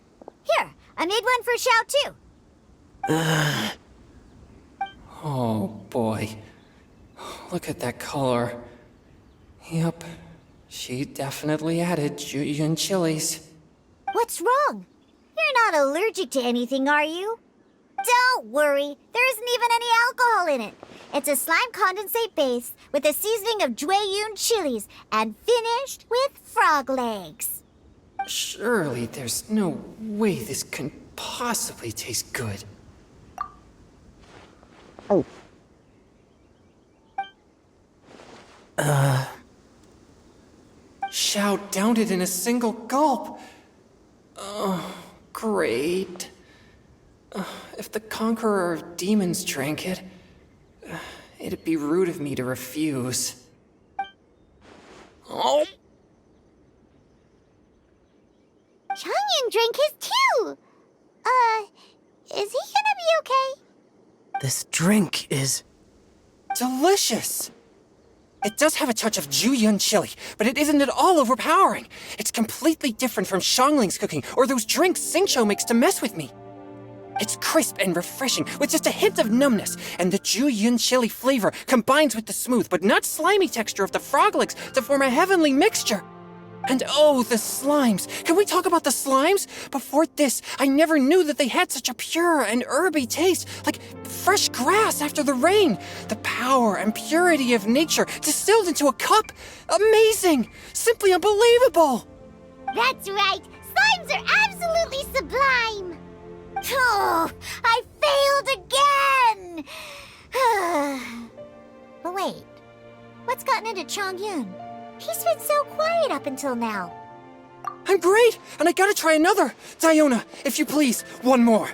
Here, I made one for Xiao too. Oh boy. Look at that color. Yep. She definitely added Jueyun chilies. What's wrong? You're not allergic to anything, are you? Don't worry, there isn't even any alcohol in it. It's a slime condensate base with a seasoning of Jueyun chilies and finished with frog legs. Surely there's no way this can possibly taste good. Xiao downed it in a single gulp. Oh, great. If the Conqueror of Demons drank it, it'd be rude of me to refuse. Oh! Changyan drank his too. Is he gonna be okay? This drink is... delicious! It does have a touch of Jueyun chili, but it isn't at all overpowering. It's completely different from Xiangling's cooking or those drinks Xingqiu makes to mess with me. It's crisp and refreshing, with just a hint of numbness, and the Jueyun chili flavor combines with the smooth but not slimy texture of the frog legs to form a heavenly mixture. And oh, the slimes! Can we talk about the slimes? Before this, I never knew that they had such a pure and herby taste, like fresh grass after the rain. The power and purity of nature distilled into a cup. Amazing! Simply unbelievable! That's right, slimes are absolutely sublime. Oh, I failed again! But wait, what's gotten into Chongyun? He's been so quiet up until now. I'm great, and I gotta try another. Diona, if you please, one more.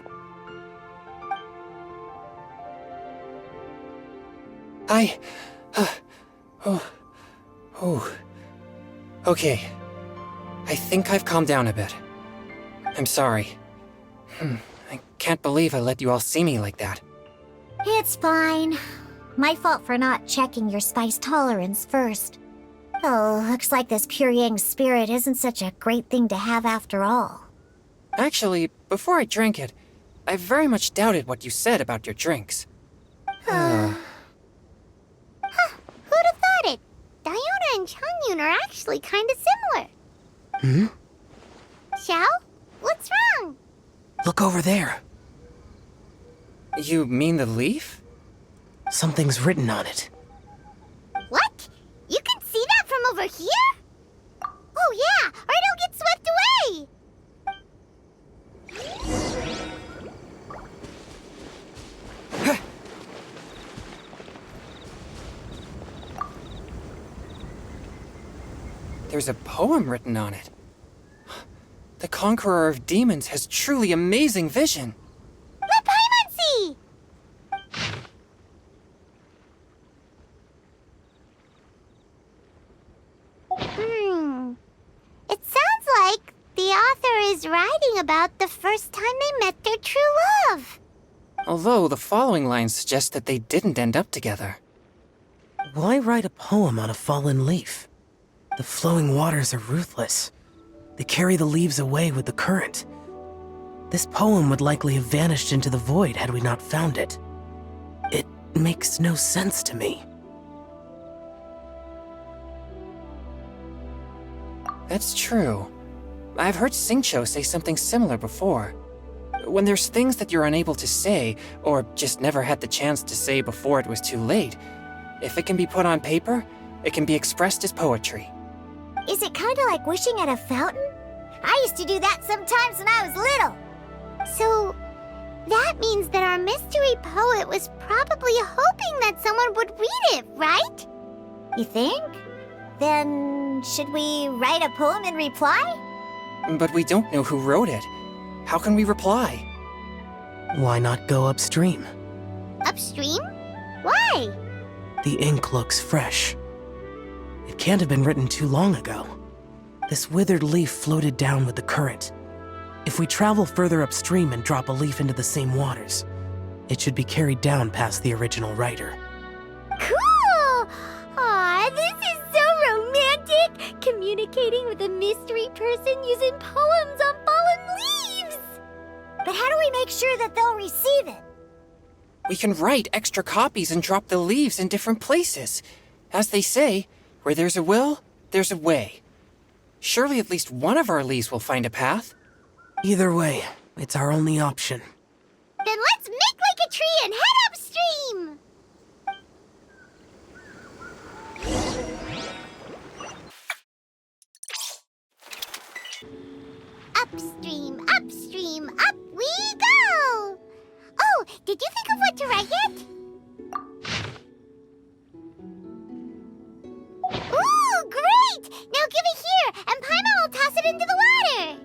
Okay. I think I've calmed down a bit. I'm sorry. I can't believe I let you all see me like that. It's fine. My fault for not checking your spice tolerance first. Oh, looks like this pure yang spirit isn't such a great thing to have after all. Actually, before I drank it, I very much doubted what you said about your drinks. Who'd have thought it? Diona and Chongyun are actually kinda similar. Xiao? What's wrong? Look over there. You mean the leaf? Something's written on it. What? You can see over here? Oh yeah, or it'll get swept away! There's a poem written on it. The Conqueror of Demons has truly amazing vision. Let Paimon see! It sounds like the author is writing about the first time they met their true love. Although the following lines suggest that they didn't end up together. Why write a poem on a fallen leaf? The flowing waters are ruthless. They carry the leaves away with the current. This poem would likely have vanished into the void had we not found it. It makes no sense to me. That's true. I've heard Singcho say something similar before. When there's things that you're unable to say, or just never had the chance to say before it was too late, if it can be put on paper, it can be expressed as poetry. Is it kind of like wishing at a fountain? I used to do that sometimes when I was little. So, that means that our mystery poet was probably hoping that someone would read it, right? You think? Then, should we write a poem in reply? But we don't know who wrote it. How can we reply? Why not go upstream? Upstream? Why? The ink looks fresh. It can't have been written too long ago. This withered leaf floated down with the current. If we travel further upstream and drop a leaf into the same waters, it should be carried down past the original writer. Cool! Aw, this is so romantic! Communicating with a mystery person using poems on fallen leaves! But how do we make sure that they'll receive it? We can write extra copies and drop the leaves in different places. As they say, where there's a will, there's a way. Surely at least one of our leaves will find a path. Either way, it's our only option. Then let's make like a tree and head upstream! Upstream, upstream, up we go! Oh, did you think of what to write yet? Ooh, great! Now give it here, and Paimon will toss it into the water!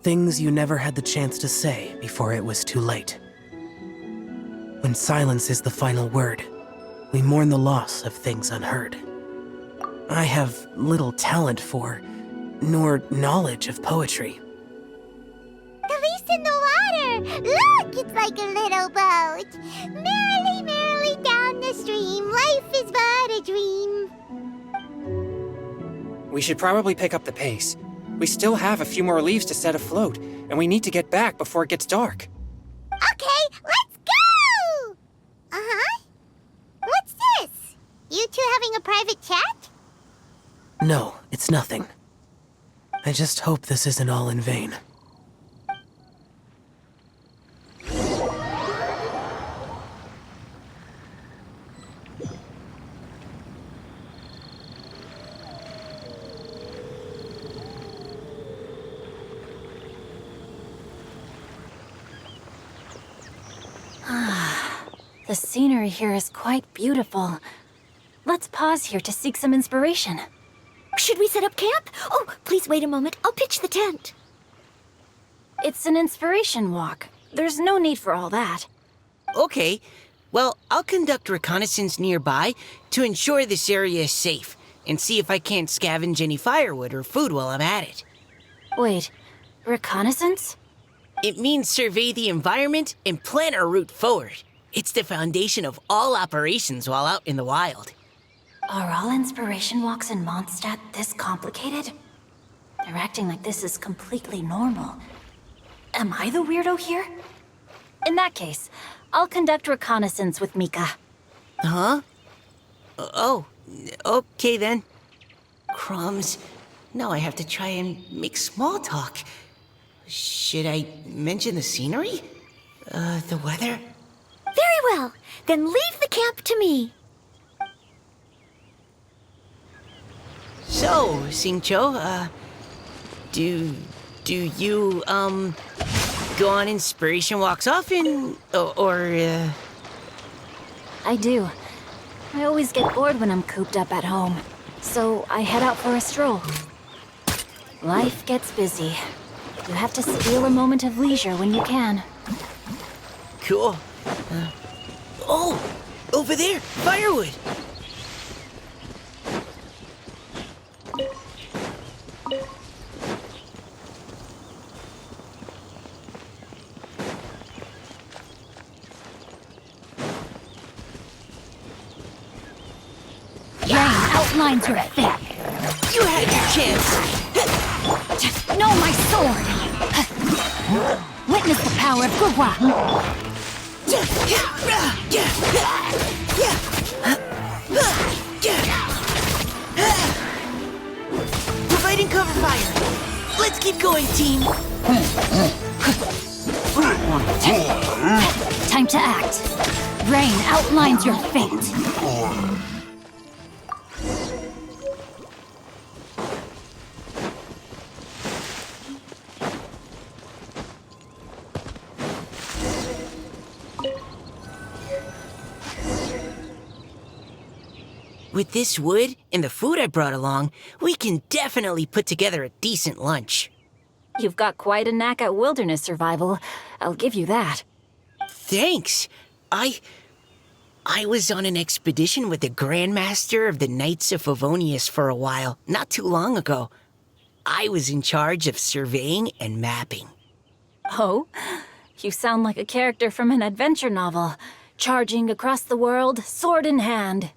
Things you never had the chance to say before it was too late. When silence is the final word, we mourn the loss of things unheard. I have little talent for, nor knowledge of poetry. The leaf's in the water! Look, it's like a little boat! Merrily, merrily down the stream, life is but a dream. We should probably pick up the pace. We still have a few more leaves to set afloat, and we need to get back before it gets dark. Okay, let's go! Uh-huh. What's this? You two having a private chat? No, it's nothing. I just hope this isn't all in vain. The scenery here is quite beautiful. Let's pause here to seek some inspiration. Should we set up camp? Oh, please wait a moment. I'll pitch the tent. It's an inspiration walk. There's no need for all that. Okay, well, I'll conduct reconnaissance nearby to ensure this area is safe and see if I can't scavenge any firewood or food while I'm at it. Wait, reconnaissance? It means survey the environment and plan our route forward. It's the foundation of all operations while out in the wild. Are all inspiration walks in Mondstadt this complicated? They're acting like this is completely normal. Am I the weirdo here? In that case, I'll conduct reconnaissance with Mika. Huh? Oh, okay then. Crumbs. Now I have to try and make small talk. Should I mention the scenery? The weather? Very well. Then leave the camp to me. So, Xingqiu, do you, go on inspiration walks often? I do. I always get bored when I'm cooped up at home, so I head out for a stroll. Life gets busy. You have to steal a moment of leisure when you can. Cool. Oh! Over there! Firewood! Outlines your fate. You had your chance! Know my sword! Witness the power of Gugwa! Providing cover fire! Let's keep going, team! Time to act. Rain outlines your fate. With this wood and the food I brought along, we can definitely put together a decent lunch. You've got quite a knack at wilderness survival. I'll give you that. Thanks. I was on an expedition with the Grandmaster of the Knights of Favonius for a while, not too long ago. I was in charge of surveying and mapping. Oh? You sound like a character from an adventure novel. Charging across the world, sword in hand.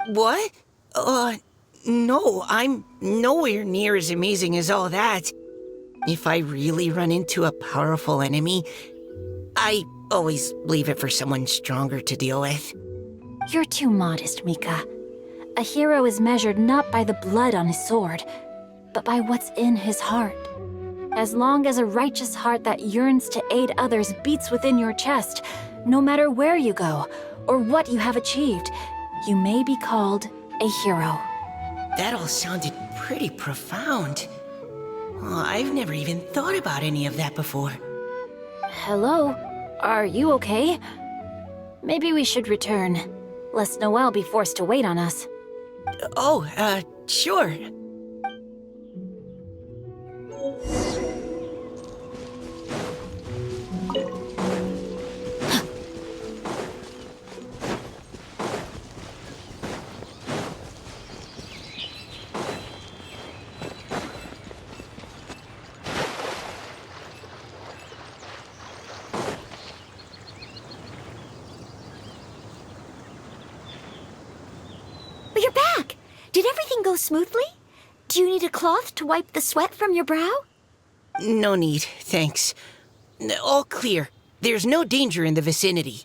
What? No, I'm nowhere near as amazing as all that. If I really run into a powerful enemy, I always leave it for someone stronger to deal with. You're too modest, Mika. A hero is measured not by the blood on his sword, but by what's in his heart. As long as a righteous heart that yearns to aid others beats within your chest, no matter where you go or what you have achieved, you may be called a hero. That all sounded pretty profound. Well, I've never even thought about any of that before. Hello? Are you okay? Maybe we should return, lest Noelle be forced to wait on us. Sure. You're back! Did everything go smoothly? Do you need a cloth to wipe the sweat from your brow? No need, thanks. All clear. There's no danger in the vicinity.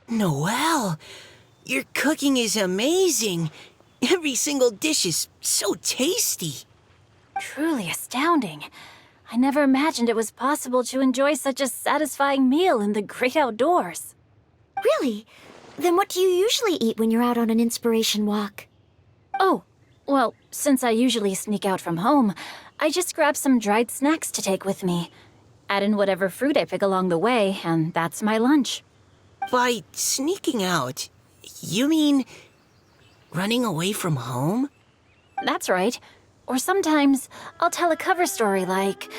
Noelle, your cooking is amazing. Every single dish is so tasty. Truly astounding. I never imagined it was possible to enjoy such a satisfying meal in the great outdoors. Really? Then what do you usually eat when you're out on an inspiration walk? Oh, well, since I usually sneak out from home, I just grab some dried snacks to take with me. Add in whatever fruit I pick along the way, and that's my lunch. By sneaking out, you mean running away from home? That's right. Or sometimes I'll tell a cover story like,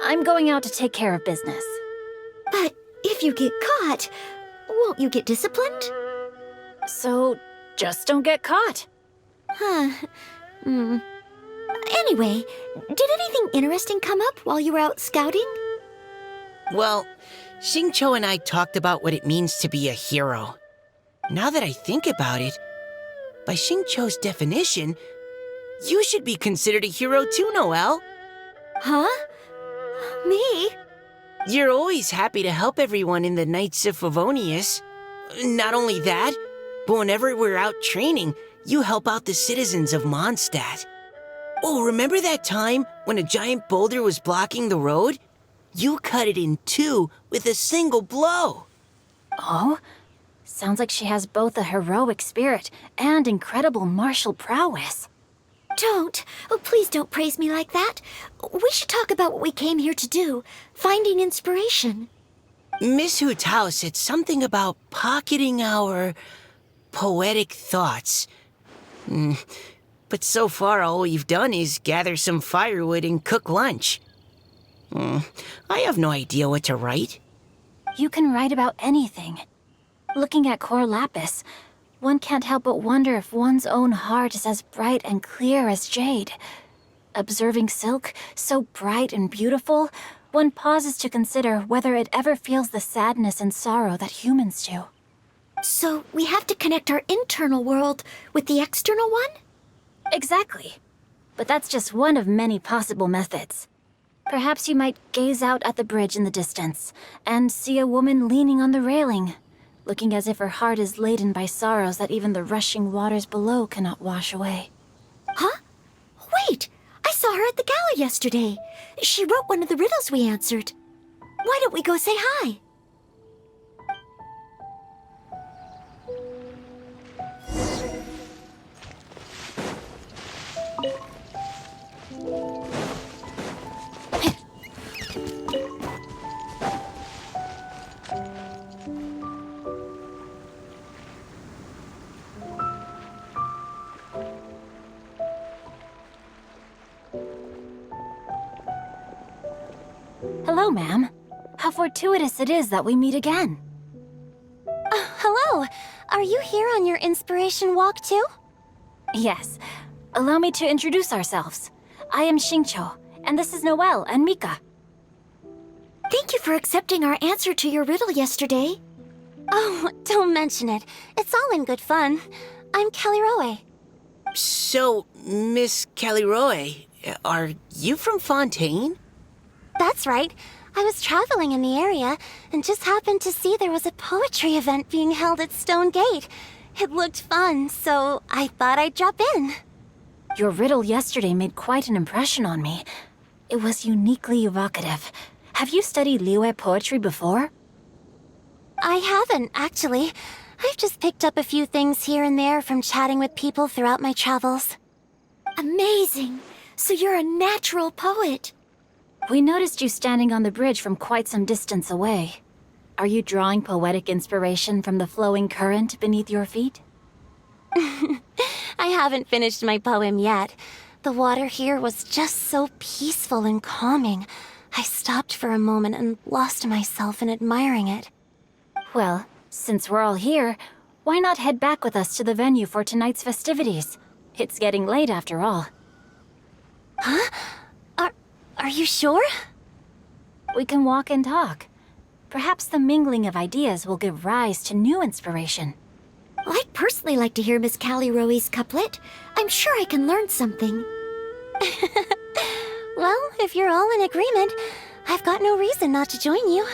I'm going out to take care of business. But if you get caught, won't you get disciplined? So just don't get caught. Anyway, did anything interesting come up while you were out scouting? Well, Xingqiu and I talked about what it means to be a hero. Now that I think about it, by Xingqiu's definition, you should be considered a hero too, Noelle. Huh? Me? You're always happy to help everyone in the Knights of Favonius. Not only that, but whenever we're out training, you help out the citizens of Mondstadt. Oh, remember that time when a giant boulder was blocking the road? You cut it in two with a single blow. Oh? Sounds like she has both a heroic spirit and incredible martial prowess. Don't. Oh, please don't praise me like that. We should talk about what we came here to do, finding inspiration. Miss Hu Tao said something about pocketing our poetic thoughts. But so far, all we've done is gather some firewood and cook lunch. I have no idea what to write. You can write about anything. Looking at Cor Lapis, one can't help but wonder if one's own heart is as bright and clear as jade. Observing silk, so bright and beautiful, one pauses to consider whether it ever feels the sadness and sorrow that humans do. So we have to connect our internal world with the external one? Exactly. But that's just one of many possible methods. Perhaps you might gaze out at the bridge in the distance and see a woman leaning on the railing, looking as if her heart is laden by sorrows that even the rushing waters below cannot wash away. Huh? Wait! I saw her at the gala yesterday. She wrote one of the riddles we answered. Why don't we go say hi? Hello, ma'am. How fortuitous it is that we meet again. Hello. Are you here on your inspiration walk too? Yes. Allow me to introduce ourselves. I am Xingqiu, and this is Noelle and Mika. Thank you for accepting our answer to your riddle yesterday. Oh, don't mention it. It's all in good fun. I'm Caliroe. So, Miss Caliroe, are you from Fontaine? That's right. I was traveling in the area and just happened to see there was a poetry event being held at Stone Gate. It looked fun, so I thought I'd drop in. Your riddle yesterday made quite an impression on me. It was uniquely evocative. Have you studied Liyue poetry before? I haven't, actually. I've just picked up a few things here and there from chatting with people throughout my travels. Amazing! So you're a natural poet. We noticed you standing on the bridge from quite some distance away. Are you drawing poetic inspiration from the flowing current beneath your feet? I haven't finished my poem yet. The water here was just so peaceful and calming. I stopped for a moment and lost myself in admiring it. Well, since we're all here, why not head back with us to the venue for tonight's festivities? It's getting late after all. Huh? Are you sure? We can walk and talk. Perhaps the mingling of ideas will give rise to new inspiration. I'd personally like to hear Miss Caliroe's couplet. I'm sure I can learn something. Well, if you're all in agreement, I've got no reason not to join you.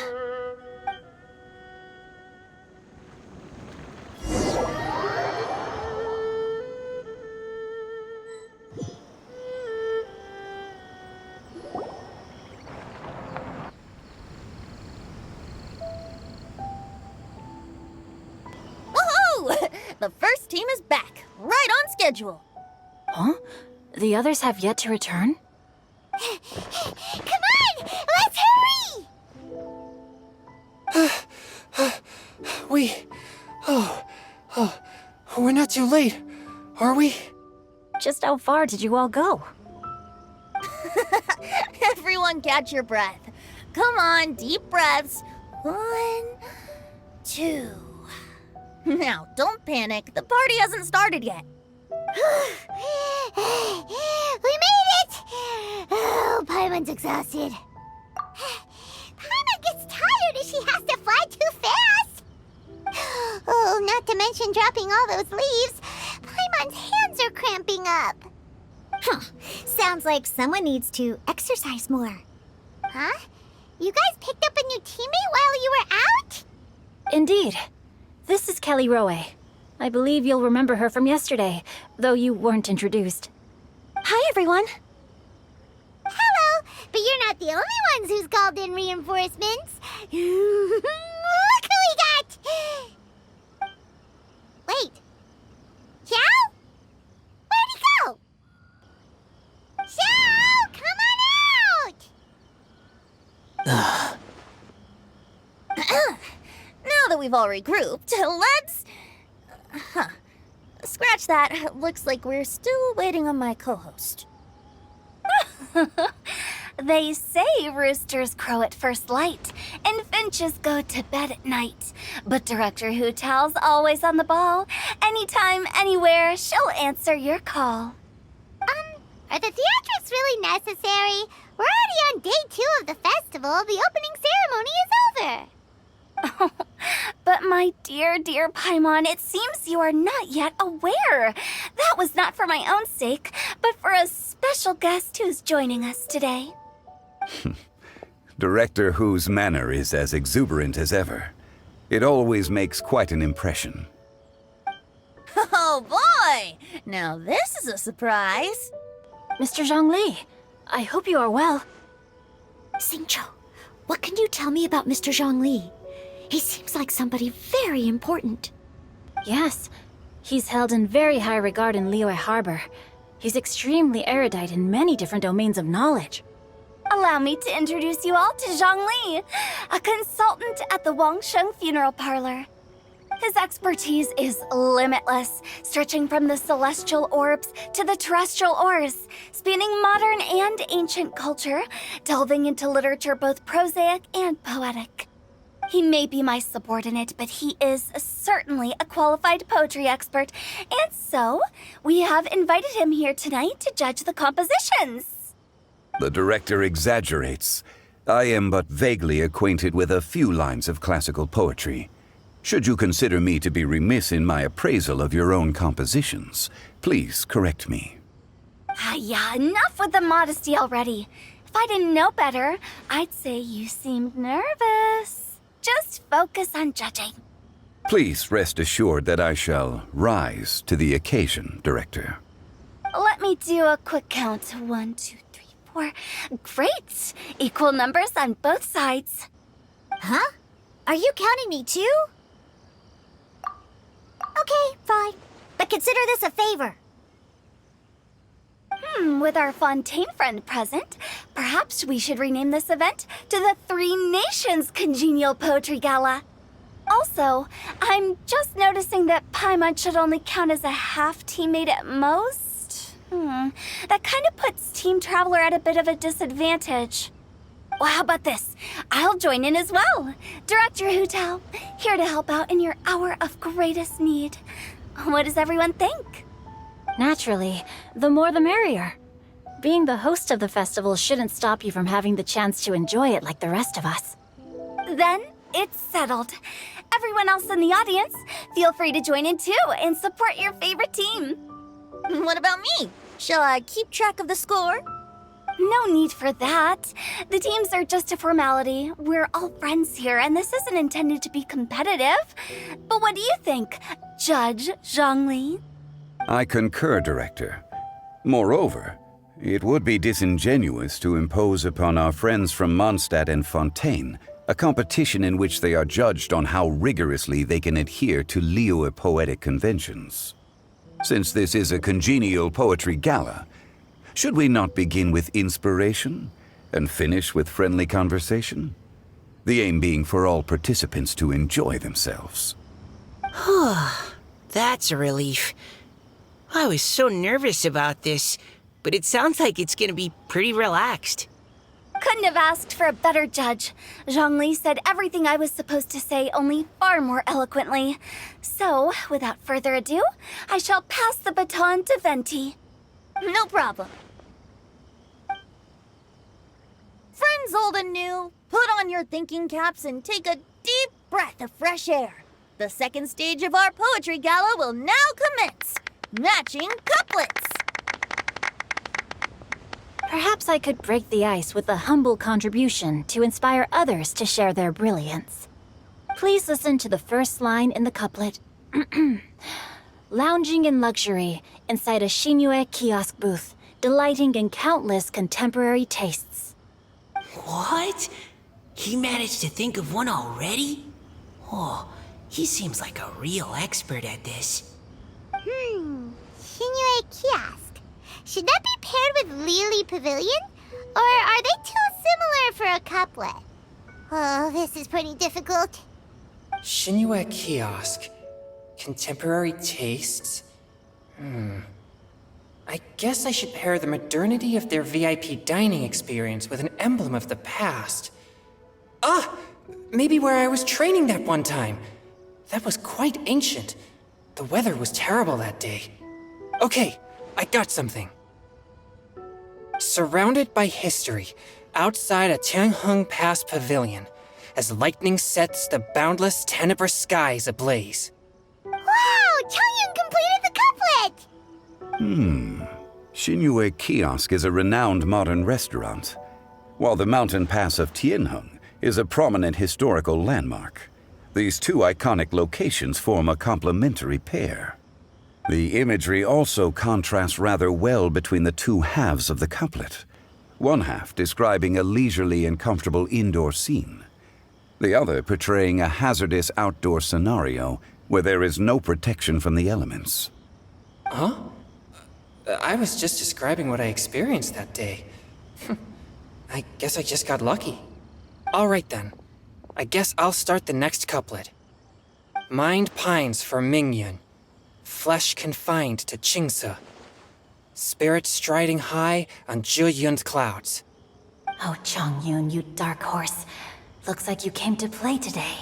The first team is back, right on schedule. Huh? The others have yet to return? Come on! Let's hurry! We're not too late, are we? Just how far did you all go? Everyone catch your breath. Come on, deep breaths. 1, 2. Now, don't panic. The party hasn't started yet. We made it! Oh, Paimon's exhausted. Paimon gets tired if she has to fly too fast. Oh, not to mention dropping all those leaves. Paimon's hands are cramping up. Sounds like someone needs to exercise more. Huh? You guys picked up a new teammate while you were out? Indeed. This is Kelly Rowe. I believe you'll remember her from yesterday, though you weren't introduced. Hi, everyone. Hello, but you're not the only ones who's called in reinforcements. Look who we got! Wait. Xiao? Where'd he go? Xiao, come on out! Now that we've all regrouped, let's... Scratch that. Looks like we're still waiting on my co-host. They say roosters crow at first light, and finches go to bed at night. But Director Hootal's always on the ball. Anytime, anywhere, she'll answer your call. Are the theatrics really necessary? We're already on day 2 of the festival. The opening ceremony is over. But my dear, dear Paimon, it seems you are not yet aware. That was not for my own sake, but for a special guest who's joining us today. Director Who's manner is as exuberant as ever. It always makes quite an impression. Oh boy! Now this is a surprise. Mr. Zhongli, I hope you are well. Xingqiu, what can you tell me about Mr. Zhongli? He seems like somebody very important. Yes, he's held in very high regard in Liyue Harbor. He's extremely erudite in many different domains of knowledge. Allow me to introduce you all to Zhang Li, a consultant at the Wangsheng Funeral Parlor. His expertise is limitless, stretching from the celestial orbs to the terrestrial ores, spanning modern and ancient culture, delving into literature both prosaic and poetic. He may be my subordinate, but he is certainly a qualified poetry expert, and so we have invited him here tonight to judge the compositions. The director exaggerates. I am but vaguely acquainted with a few lines of classical poetry. Should you consider me to be remiss in my appraisal of your own compositions, please correct me. Yeah, enough with the modesty already. If I didn't know better, I'd say you seemed nervous. Just focus on judging. Please rest assured that I shall rise to the occasion, Director. Let me do a quick count. 1, 2, 3, 4. Great! Equal numbers on both sides. Huh? Are you counting me too? Okay, fine. But consider this a favor. With our Fontaine friend present, perhaps we should rename this event to the Three Nations Congenial Poetry Gala. Also, I'm just noticing that Paimon should only count as a half teammate at most. That kind of puts Team Traveler at a bit of a disadvantage. Well, how about this? I'll join in as well. Director Hootal, here to help out in your hour of greatest need. What does everyone think? Naturally, the more the merrier. Being the host of the festival shouldn't stop you from having the chance to enjoy it like the rest of us. Then it's settled. Everyone else in the audience, feel free to join in too and support your favorite team. What about me? Shall I keep track of the score? No need for that. The teams are just a formality. We're all friends here, and this isn't intended to be competitive. But what do you think, Judge Zhongli? I concur, Director. Moreover, it would be disingenuous to impose upon our friends from Mondstadt and Fontaine a competition in which they are judged on how rigorously they can adhere to Liyue poetic conventions. Since this is a congenial poetry gala, should we not begin with inspiration and finish with friendly conversation? The aim being for all participants to enjoy themselves. That's a relief. I was so nervous about this, but it sounds like it's gonna be pretty relaxed. Couldn't have asked for a better judge. Zhongli said everything I was supposed to say, only far more eloquently. So, without further ado, I shall pass the baton to Venti. No problem. Friends old and new, put on your thinking caps and take a deep breath of fresh air. The second stage of our poetry gala will now commence. Matching couplets. Perhaps I could break the ice with a humble contribution to inspire others to share their brilliance. Please listen to the first line in the couplet. Lounging in luxury inside a Shinue kiosk booth, delighting in countless contemporary tastes. What? He managed to think of one already? Oh, he seems like a real expert at this. Shinue Kiosk. Should that be paired with Lily Pavilion? Or are they too similar for a couplet? Oh, this is pretty difficult. Shinue Kiosk. Contemporary tastes? I guess I should pair the modernity of their VIP dining experience with an emblem of the past. Ah! Maybe where I was training that one time. That was quite ancient. The weather was terrible that day. Okay, I got something. Surrounded by history, outside a Tianheng Pass pavilion, as lightning sets the boundless tenebrous skies ablaze. Wow! Changyun completed the couplet! Shinue Kiosk is a renowned modern restaurant, while the mountain pass of Tianheng is a prominent historical landmark. These two iconic locations form a complementary pair. The imagery also contrasts rather well between the two halves of the couplet, one half describing a leisurely and comfortable indoor scene, the other portraying a hazardous outdoor scenario where there is no protection from the elements. Huh? I was just describing what I experienced that day. I guess I just got lucky. All right then. I guess I'll start the next couplet. Mind pines for Mingyun. Flesh confined to Qingse. Spirit striding high on Zheyun's clouds. Oh, Changyun, you dark horse. Looks like you came to play today.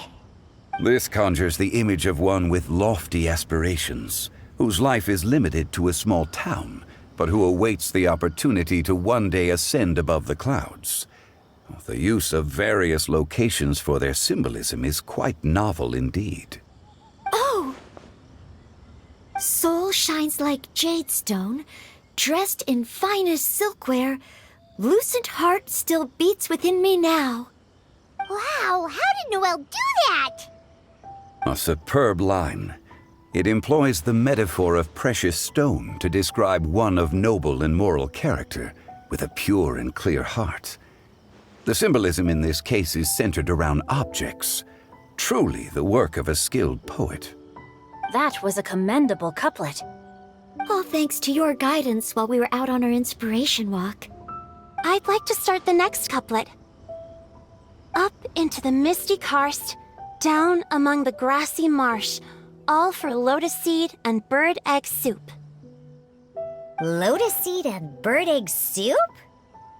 This conjures the image of one with lofty aspirations, whose life is limited to a small town, but who awaits the opportunity to one day ascend above the clouds. The use of various locations for their symbolism is quite novel indeed. Oh! Soul shines like jadestone, dressed in finest silkware. Lucent heart still beats within me now. Wow, how did Noelle do that? A superb line. It employs the metaphor of precious stone to describe one of noble and moral character, with a pure and clear heart. The symbolism in this case is centered around objects, truly the work of a skilled poet. That was a commendable couplet. All thanks to your guidance while we were out on our inspiration walk. I'd like to start the next couplet. Up into the misty karst, down among the grassy marsh, all for lotus seed and bird egg soup. Lotus seed and bird egg soup?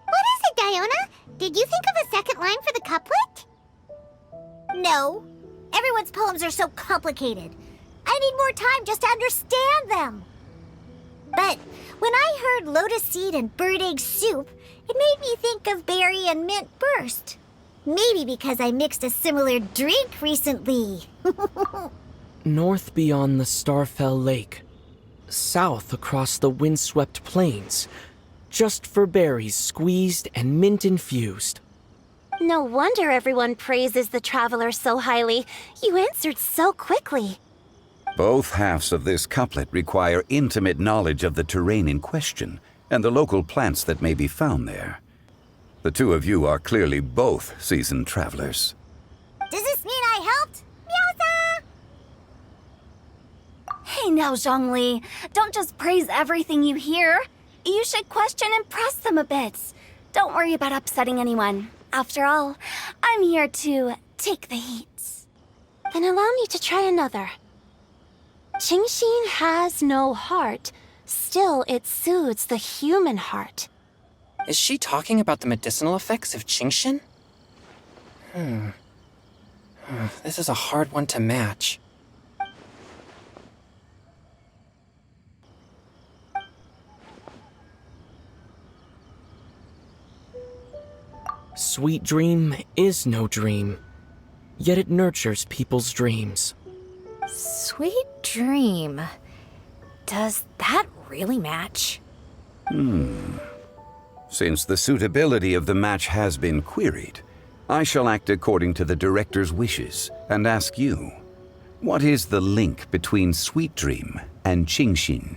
What is it, Diona? Did you think of a second line for the couplet? No. Everyone's poems are so complicated. I need more time just to understand them. But when I heard lotus seed and bird egg soup, it made me think of berry and mint burst. Maybe because I mixed a similar drink recently. North beyond the Starfell Lake. South across the windswept plains. Just for berries squeezed and mint infused. No wonder everyone praises the traveler so highly. You answered so quickly. Both halves of this couplet require intimate knowledge of the terrain in question and the local plants that may be found there. The two of you are clearly both seasoned travelers. Does this mean I helped? Meowza! Hey now, Zhongli. Don't just praise everything you hear. You should question and press them a bit. Don't worry about upsetting anyone. After all, I'm here to take the heat. Then allow me to try another. Qingxin has no heart. Still, it soothes the human heart. Is she talking about the medicinal effects of Qingshin? This is a hard one to match. Sweet dream is no dream, yet it nurtures people's dreams. Sweet dream. Does that really match? Since the suitability of the match has been queried, I shall act according to the director's wishes and ask you, what is the link between Sweet Dream and Genshin?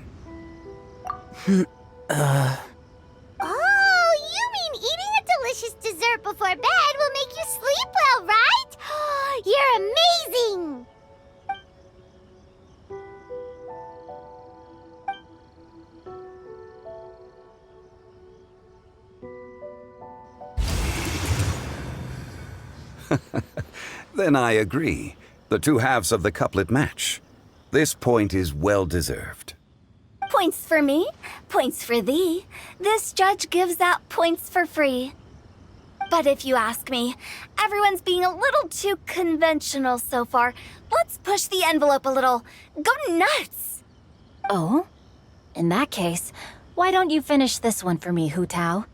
Oh, you mean eating a delicious dessert before bed will make you sleep well, right? You're amazing! Then I agree. The two halves of the couplet match. This point is well deserved. Points for me, points for thee. This judge gives out points for free. But if you ask me, everyone's being a little too conventional so far. Let's push the envelope a little. Go nuts! Oh? In that case, why don't you finish this one for me, Hu Tao?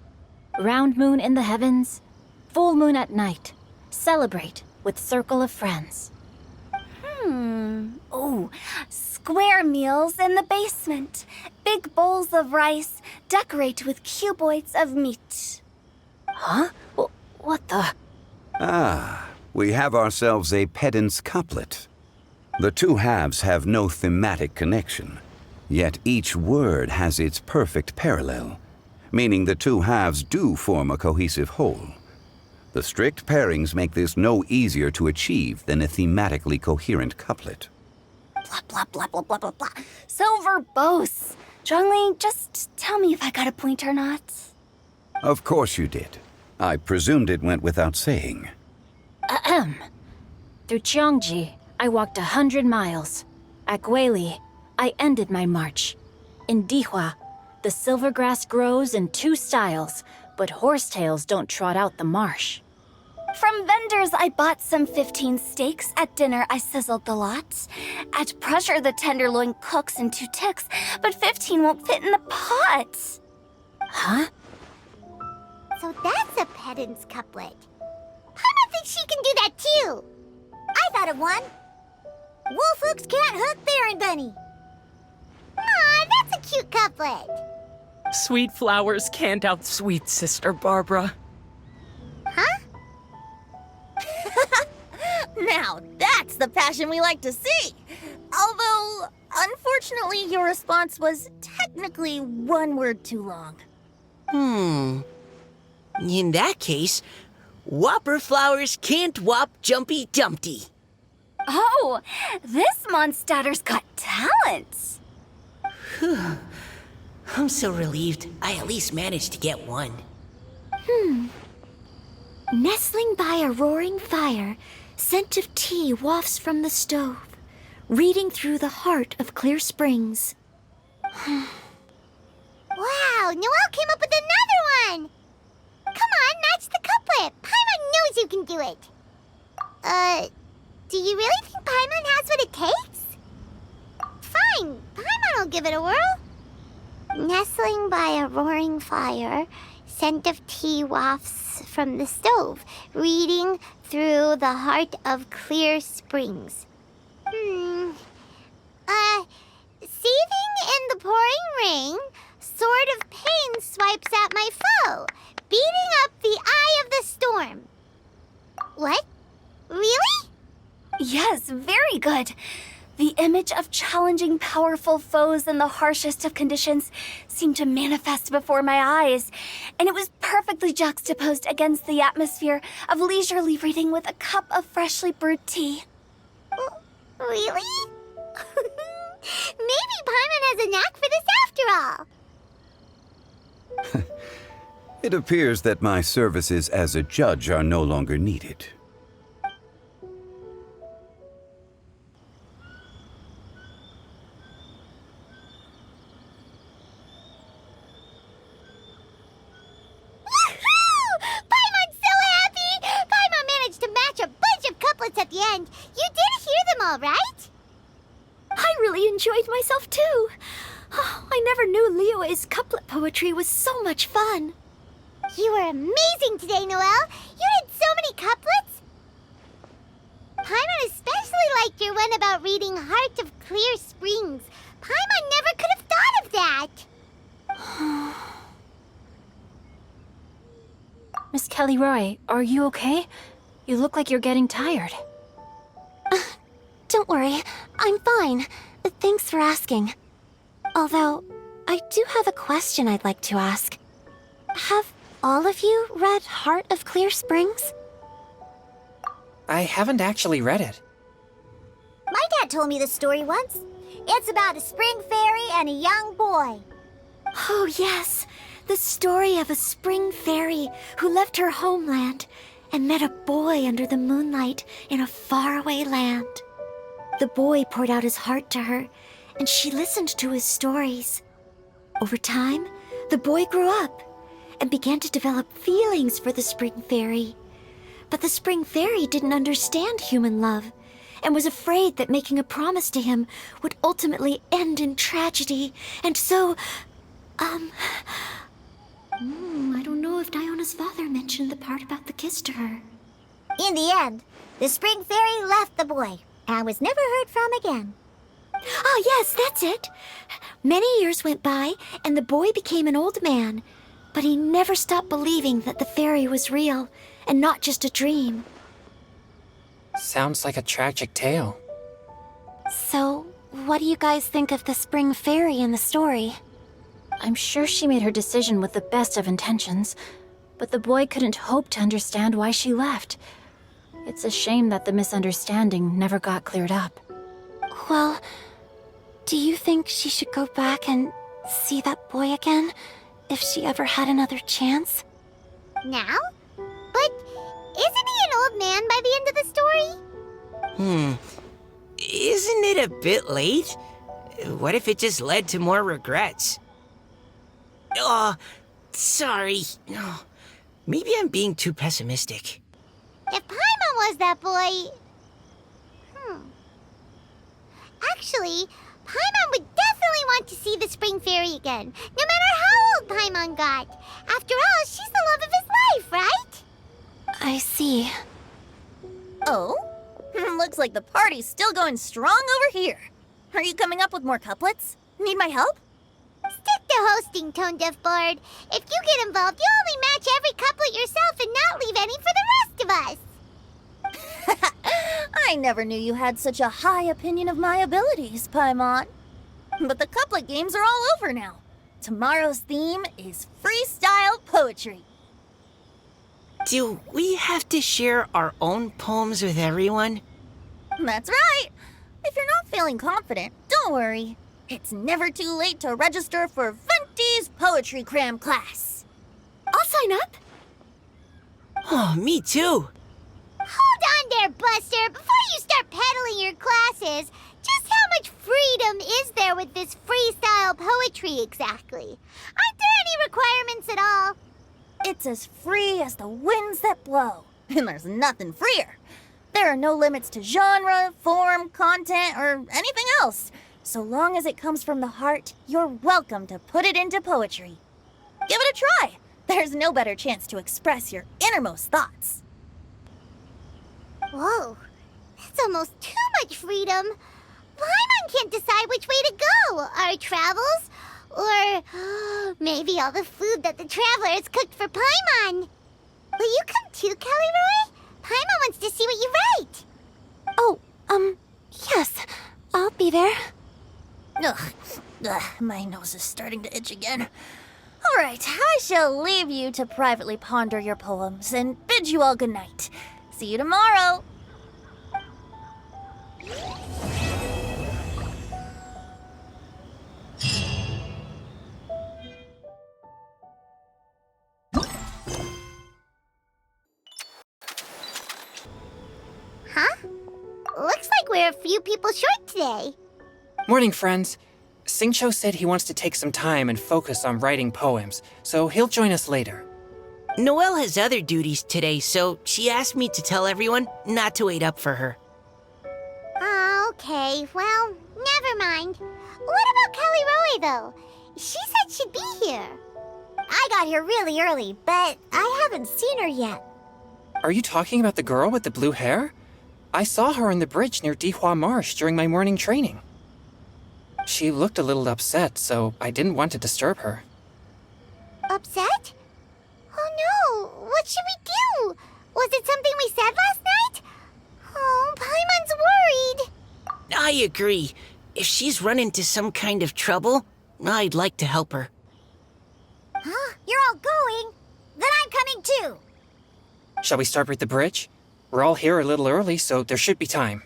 Round moon in the heavens, full moon at night. Celebrate with circle of friends. Oh, square meals in the basement. Big bowls of rice. Decorate with cuboids of meat. Huh? What the? Ah, we have ourselves a pedant's couplet. The two halves have no thematic connection, yet each word has its perfect parallel, meaning the two halves do form a cohesive whole. The strict pairings make this no easier to achieve than a thematically coherent couplet. Blah, blah, blah, blah, blah, blah, blah. So verbose. Zhongli, just tell me if I got a point or not. Of course you did. I presumed it went without saying. Ahem. Through Cheongji, I walked 100 miles. At Guili, I ended my march. In Dihua, the silver grass grows in two styles, but horsetails don't trot out the marsh. From vendors, I bought some 15 steaks. At dinner, I sizzled the lot. At pressure, the tenderloin cooks in 2 ticks, but 15 won't fit in the pot. Huh? So that's a pedant's couplet. Paimon thinks she can do that too. I thought of one. Wolf hooks can't hook Baron Bunny. Aw, that's a cute couplet. Sweet flowers can't outsweet Sister Barbara. Huh? Now that's the passion we like to see. Although, unfortunately, your response was technically one word too long. In that case, Whopper flowers can't whop Jumpy Dumpty. Oh, this Mondstadter's got talent. I'm so relieved I at least managed to get one. Nestling by a roaring fire, scent of tea wafts from the stove, reading through the heart of clear springs. Wow, Noelle came up with another one. Come on, match the couplet. Paimon knows you can do it. Do you really think Paimon has what it takes? Fine, Paimon will give it a whirl. Nestling by a roaring fire, scent of tea wafts from the stove, reading through the heart of clear springs. Seething in the pouring rain, sword of pain swipes at my foe, beating up the eye of the storm. What? Really? Yes, very good. The image of challenging powerful foes in the harshest of conditions seemed to manifest before my eyes, and it was perfectly juxtaposed against the atmosphere of leisurely reading with a cup of freshly brewed tea. Really? Maybe Paimon has a knack for this after all. It appears that my services as a judge are no longer needed. Paimon's so happy! Paimon managed to match a bunch of couplets at the end. You did hear them all, right? I really enjoyed myself too. Oh, I never knew Liyue's couplet poetry was so much fun. You were amazing today, Noelle. You did so many couplets. Paimon especially liked your one about reading Heart of Clear Springs. Paimon never could have thought of that. Miss Kelly Roy, are you okay? You look like you're getting tired. Don't worry, I'm fine. Thanks for asking. Although, I do have a question I'd like to ask. Have all of you read Heart of Clear Springs? I haven't actually read it. My dad told me the story once. It's about a spring fairy and a young boy. Oh, yes. The story of a spring fairy who left her homeland and met a boy under the moonlight in a faraway land. The boy poured out his heart to her, and she listened to his stories. Over time, the boy grew up and began to develop feelings for the spring fairy. But the spring fairy didn't understand human love and was afraid that making a promise to him would ultimately end in tragedy. And so, I don't know if Diona's father mentioned the part about the kiss to her. In the end, the spring fairy left the boy and was never heard from again. Ah, yes, that's it. Many years went by, and the boy became an old man, but he never stopped believing that the fairy was real and not just a dream. Sounds like a tragic tale. So, what do you guys think of the spring fairy in the story? I'm sure she made her decision with the best of intentions, but the boy couldn't hope to understand why she left. It's a shame that the misunderstanding never got cleared up. Well, do you think she should go back and see that boy again if she ever had another chance? Now? But isn't he an old man by the end of the story? Isn't it a bit late? What if it just led to more regrets? Oh, sorry. Oh, maybe I'm being too pessimistic. If Paimon was that boy... Actually, Paimon would definitely want to see the spring fairy again, no matter how old Paimon got. After all, she's the love of his life, right? I see. Oh? Looks like the party's still going strong over here. Are you coming up with more couplets? Need my help? Stick to hosting, Tone Deaf Bard. If you get involved, you'll only match every couplet yourself and not leave any for the rest of us. I never knew you had such a high opinion of my abilities, Paimon. But the couplet games are all over now. Tomorrow's theme is freestyle poetry. Do we have to share our own poems with everyone? That's right. If you're not feeling confident, don't worry. It's never too late to register for Venti's Poetry Cram class. I'll sign up. Oh, me too. Hold on there, Buster. Before you start peddling your classes, just how much freedom is there with this freestyle poetry exactly? Aren't there any requirements at all? It's as free as the winds that blow, and there's nothing freer. There are no limits to genre, form, content, or anything else. So long as it comes from the heart, you're welcome to put it into poetry. Give it a try. There's no better chance to express your innermost thoughts. Whoa, that's almost too much freedom. Paimon can't decide which way to go. Our travels, or maybe all the food that the travelers cooked for Paimon. Will you come too, Kelly Roy? Paimon wants to see what you write. Oh, yes. I'll be there. Ugh, my nose is starting to itch again. All right, I shall leave you to privately ponder your poems and bid you all good night. See you tomorrow. Huh? Looks like we're a few people short today. Morning, friends. Singcho said he wants to take some time and focus on writing poems, so he'll join us later. Noelle has other duties today, so she asked me to tell everyone not to wait up for her. Oh, okay. Well, never mind. What about Kelly Roy, though? She said she'd be here. I got here really early, but I haven't seen her yet. Are you talking about the girl with the blue hair? I saw her on the bridge near Dihua Marsh during my morning training. She looked a little upset, so I didn't want to disturb her. Upset? Oh no! What should we do? Was it something we said last night? Oh, Paimon's worried. I agree. If she's run into some kind of trouble, I'd like to help her. Huh? You're all going? Then I'm coming too. Shall we start with the bridge? We're all here a little early, so there should be time.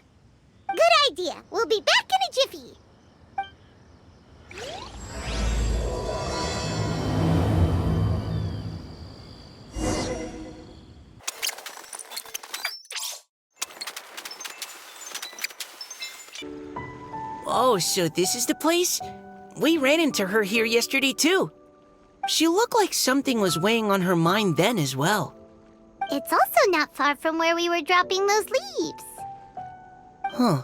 Good idea. We'll be back in a jiffy. Oh, so this is the place? We ran into her here yesterday, too. She looked like something was weighing on her mind then as well. It's also not far from where we were dropping those leaves. Huh.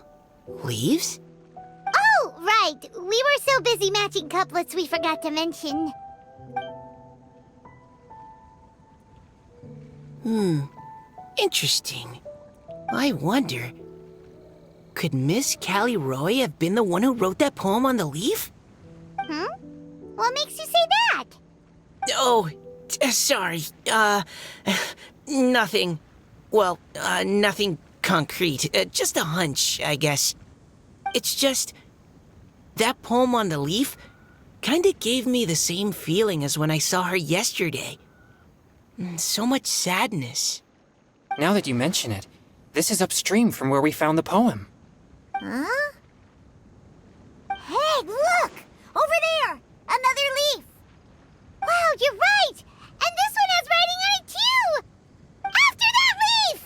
Leaves? Oh, right. We were so busy matching couplets we forgot to mention. Interesting. I wonder, could Miss Callie Roy have been the one who wrote that poem on the leaf? What makes you say that? Oh, sorry. Nothing. Well, nothing concrete. Just a hunch, I guess. It's just, that poem on the leaf kinda gave me the same feeling as when I saw her yesterday. So much sadness. Now that you mention it, this is upstream from where we found the poem. Huh? Hey, look! Over there! Another leaf! Wow, you're right! And this one has writing on it too! After that leaf!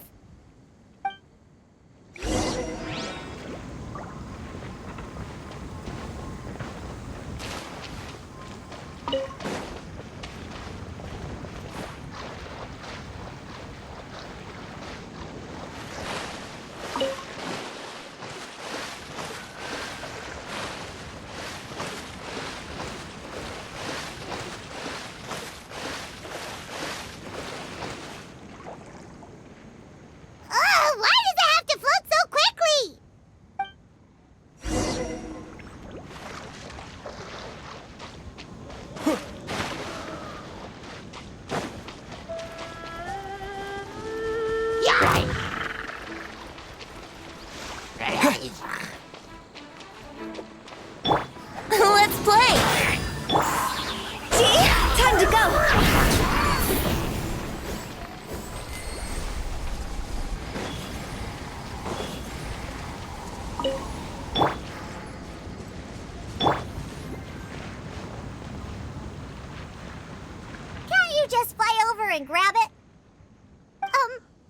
Why does it have to float so quickly? Let's play! See? Time to go! Can't you just fly over and grab it?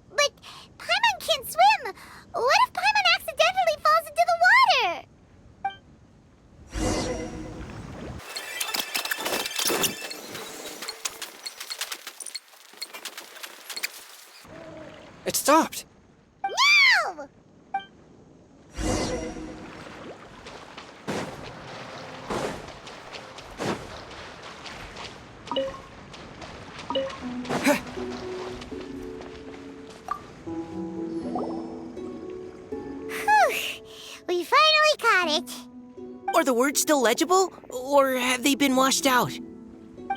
But Paimon can't swim. What if Paimon accidentally falls into the water? It stopped! No! Whew. We finally caught it. Are the words still legible? Or have they been washed out?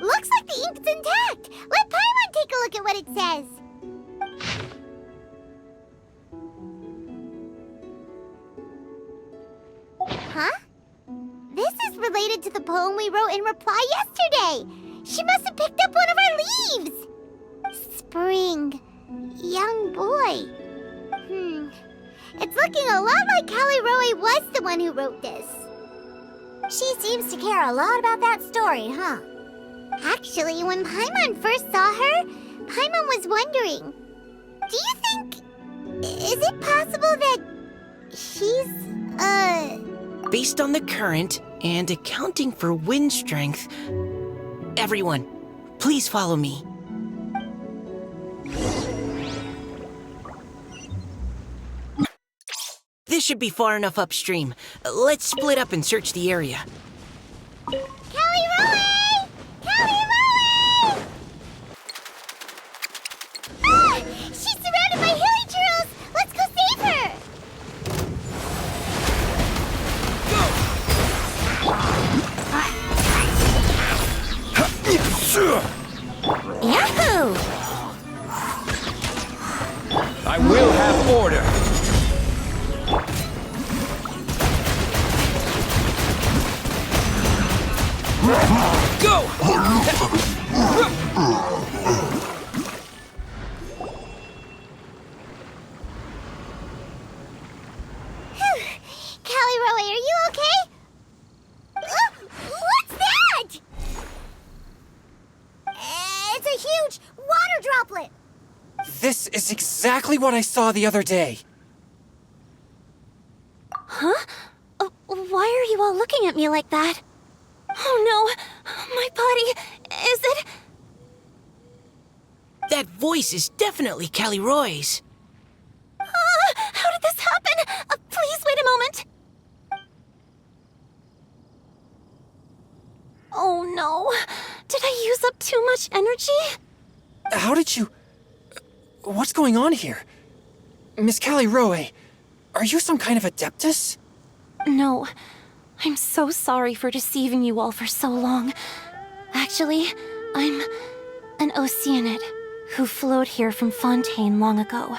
Looks like the ink's intact. Let Paimon take a look at what it says. Huh? This is related to the poem we wrote in reply yesterday. She must have picked up one of our leaves. Spring. Young boy. It's looking a lot like Callie Roy was the one who wrote this. She seems to care a lot about that story, huh? Actually, when Paimon first saw her, Paimon was wondering, do you think... is it possible that she's, Based on the current and accounting for wind strength, everyone, please follow me. This should be far enough upstream. Let's split up and search the area. Callie Roy! Callie Roy! Ah! She's surrounded by hilly churros! Let's go save her! Yahoo! Callie Roe, are you okay? What's that? It's a huge water droplet. This is exactly what I saw the other day. Why are you all looking at me like that? Oh no, my body, is it? That voice is definitely Callie Roy's. How did this happen? Please wait a moment. Oh no, did I use up too much energy? How did you... What's going on here? Miss Callie Roe, are you some kind of adeptus? No, I'm so sorry for deceiving you all for so long. Actually, I'm an Oceanid who flowed here from Fontaine long ago.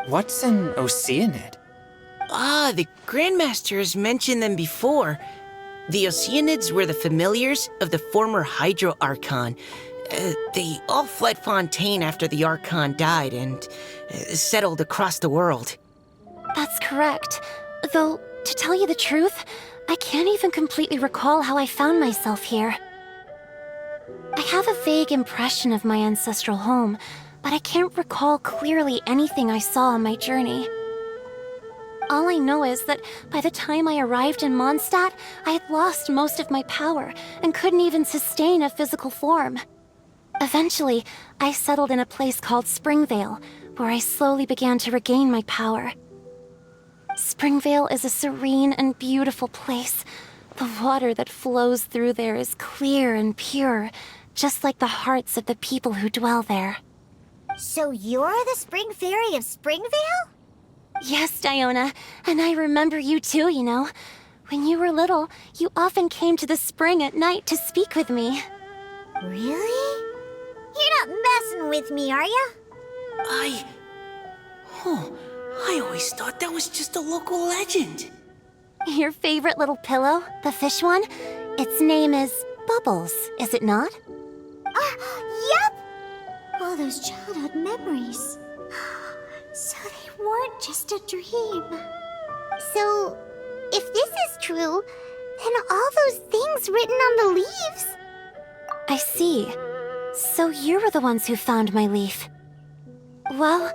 What's an Oceanid? Ah, the Grandmaster has mentioned them before. The Oceanids were the familiars of the former Hydro Archon. They all fled Fontaine after the Archon died and settled across the world. That's correct. Though, to tell you the truth, I can't even completely recall how I found myself here. I have a vague impression of my ancestral home, but I can't recall clearly anything I saw on my journey. All I know is that by the time I arrived in Mondstadt, I had lost most of my power and couldn't even sustain a physical form. Eventually, I settled in a place called Springvale, where I slowly began to regain my power. Springvale is a serene and beautiful place. The water that flows through there is clear and pure, just like the hearts of the people who dwell there. So you're the Spring Fairy of Springvale? Yes, Diona, and I remember you too, you know. When you were little, you often came to the spring at night to speak with me. Really? You're not messing with me, are ya? I always thought that was just a local legend. Your favorite little pillow, the fish one? Its name is Bubbles, is it not? Yep! All those childhood memories. So they weren't just a dream. So, if this is true, then all those things written on the leaves... I see. So you were the ones who found my leaf. Well,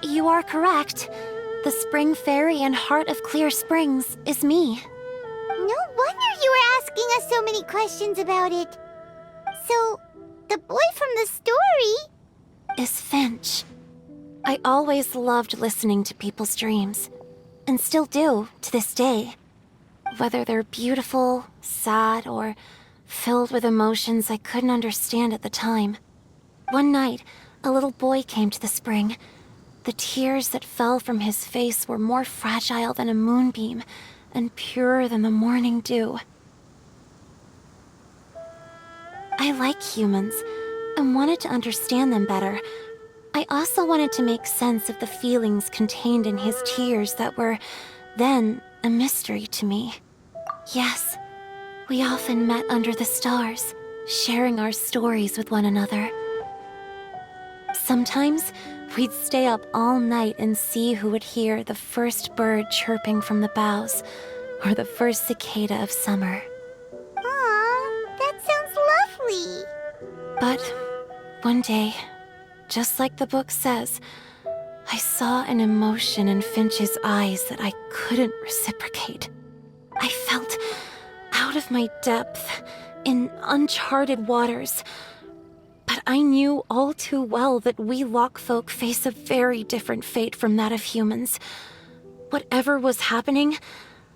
you are correct. The Spring Fairy and Heart of Clear Springs is me. No wonder you were asking us so many questions about it. So, the boy from the story... is Finch. I always loved listening to people's dreams, and still do to this day. Whether they're beautiful, sad, or filled with emotions I couldn't understand at the time. One night, a little boy came to the spring. The tears that fell from his face were more fragile than a moonbeam, and purer than the morning dew. I like humans, and wanted to understand them better. I also wanted to make sense of the feelings contained in his tears that were, then, a mystery to me. Yes, we often met under the stars, sharing our stories with one another. Sometimes, we'd stay up all night and see who would hear the first bird chirping from the boughs, or the first cicada of summer. Aw, that sounds lovely. But one day, just like the book says, I saw an emotion in Finch's eyes that I couldn't reciprocate. I felt out of my depth, in uncharted waters. But I knew all too well that we Lockfolk face a very different fate from that of humans. Whatever was happening,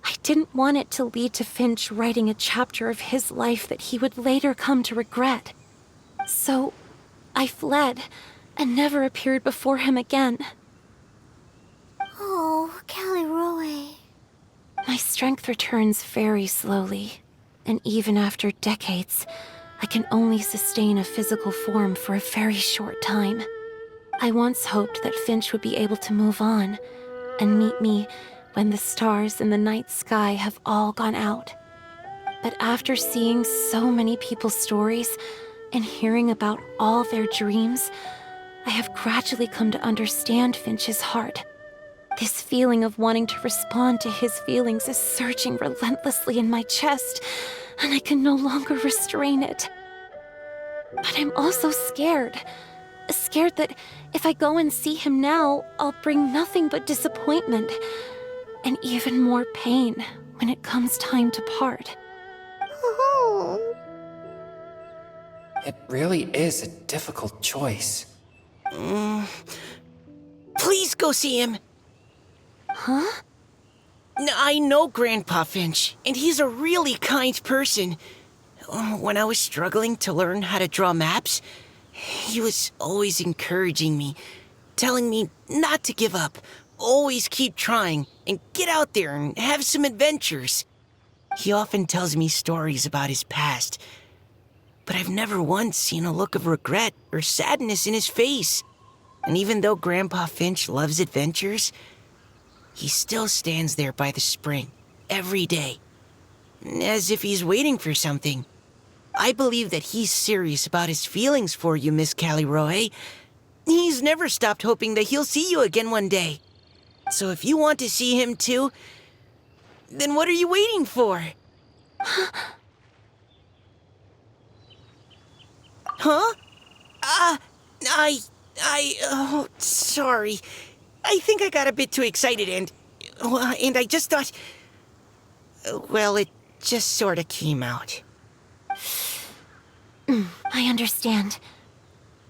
I didn't want it to lead to Finch writing a chapter of his life that he would later come to regret. So, I fled, and never appeared before him again. Oh, Callie Roe. My strength returns very slowly, and even after decades, I can only sustain a physical form for a very short time. I once hoped that Finch would be able to move on, and meet me when the stars in the night sky have all gone out. But after seeing so many people's stories and hearing about all their dreams, I have gradually come to understand Finch's heart. This feeling of wanting to respond to his feelings is surging relentlessly in my chest, and I can no longer restrain it. But I'm also scared. Scared that if I go and see him now, I'll bring nothing but disappointment and even more pain when it comes time to part. Oh. It really is a difficult choice. Please go see him. Huh? I know Grandpa Finch, and he's a really kind person. When I was struggling to learn how to draw maps, he was always encouraging me, telling me not to give up, always keep trying, and get out there and have some adventures. He often tells me stories about his past, but I've never once seen a look of regret or sadness in his face. And even though Grandpa Finch loves adventures, he still stands there by the spring, every day, as if he's waiting for something. I believe that he's serious about his feelings for you, Miss Caliroe. He's never stopped hoping that he'll see you again one day. So if you want to see him too, then what are you waiting for? Huh? Oh, sorry. I think I got a bit too excited and I just thought, well, it just sort of came out. I understand.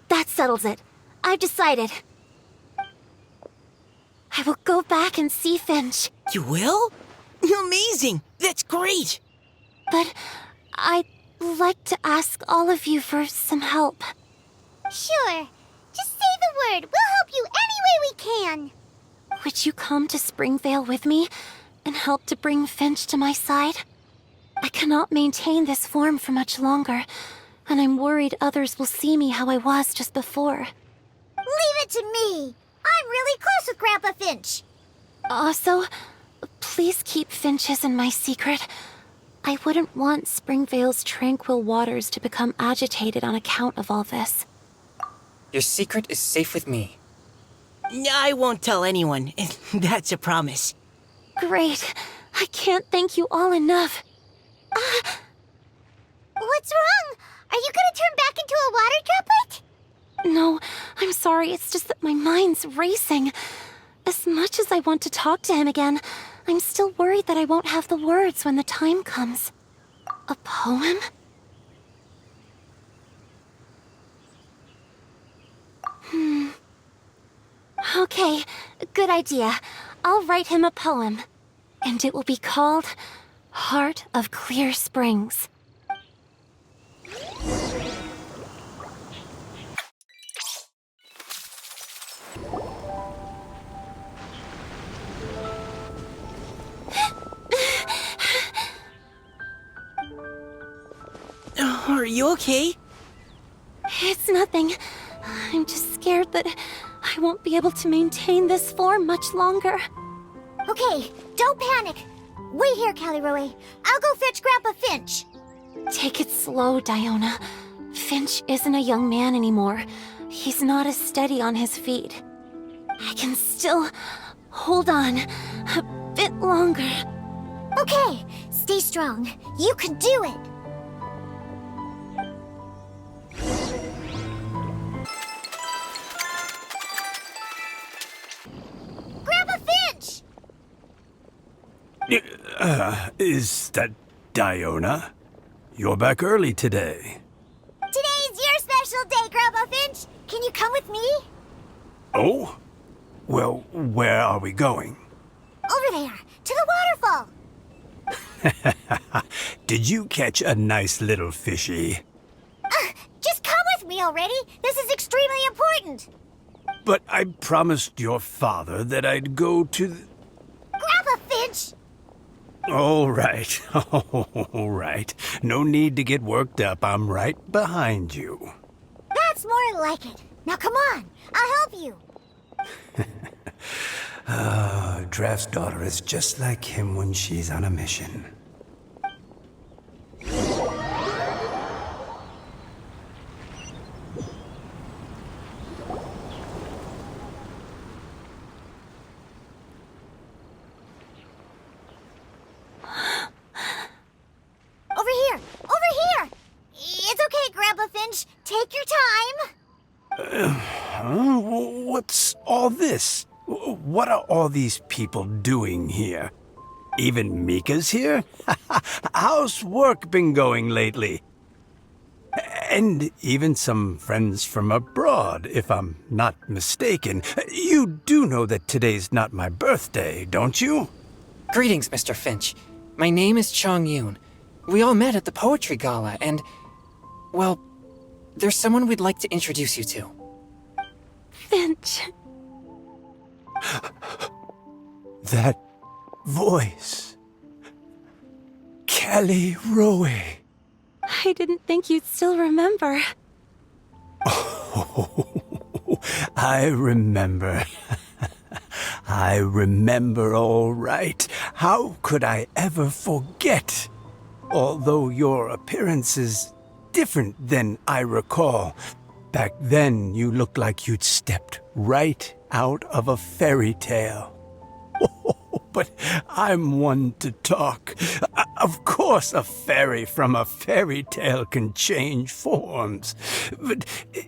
That settles it. I've decided. I will go back and see Finch. You will? Amazing! That's great! But I'd like to ask all of you for some help. Sure. Just say the word. We'll help you any way we can. Would you come to Springvale with me and help to bring Finch to my side? I cannot maintain this form for much longer, and I'm worried others will see me how I was just before. Leave it to me. I'm really close with Grandpa Finch. Also, please keep Finch's in my secret. I wouldn't want Springvale's tranquil waters to become agitated on account of all this. Your secret is safe with me. I won't tell anyone. That's a promise. Great. I can't thank you all enough. What's wrong? Are you gonna turn back into a water droplet? No, I'm sorry. It's just that my mind's racing. As much as I want to talk to him again, I'm still worried that I won't have the words when the time comes. A poem? Okay, good idea. I'll write him a poem. And it will be called Heart of Clear Springs. Are you okay? It's nothing. I'm just scared that I won't be able to maintain this form much longer. Okay, don't panic. Wait here, Caliroe. I'll go fetch Grandpa Finch. Take it slow, Diona. Finch isn't a young man anymore. He's not as steady on his feet. I can still hold on a bit longer. Okay, stay strong. You can do it. Grandpa Finch! Is that Diona? You're back early today. Today's your special day, Grandpa Finch. Can you come with me? Oh? Well, where are we going? Over there, to the waterfall. Did you catch a nice little fishy? Just come with me already. This is extremely important. But I promised your father that I'd go to the... Grandpa Finch! All right, all right. No need to get worked up. I'm right behind you. That's more like it. Now come on, I'll help you. Draft's daughter is just like him when she's on a mission. Huh? What's all this? What are all these people doing here? Even Mika's here? How's work been going lately? And even some friends from abroad, if I'm not mistaken. You do know that today's not my birthday, don't you? Greetings, Mr. Finch. My name is Chong Yoon. We all met at the Poetry Gala, and, well, there's someone we'd like to introduce you to. Finch. That voice. Kelly Rowe. I didn't think you'd still remember. Oh, I remember. I remember all right. How could I ever forget? Although your appearance is different than I recall. Back then, you looked like you'd stepped right out of a fairy tale. Oh, but I'm one to talk. Of course, a fairy from a fairy tale can change forms. But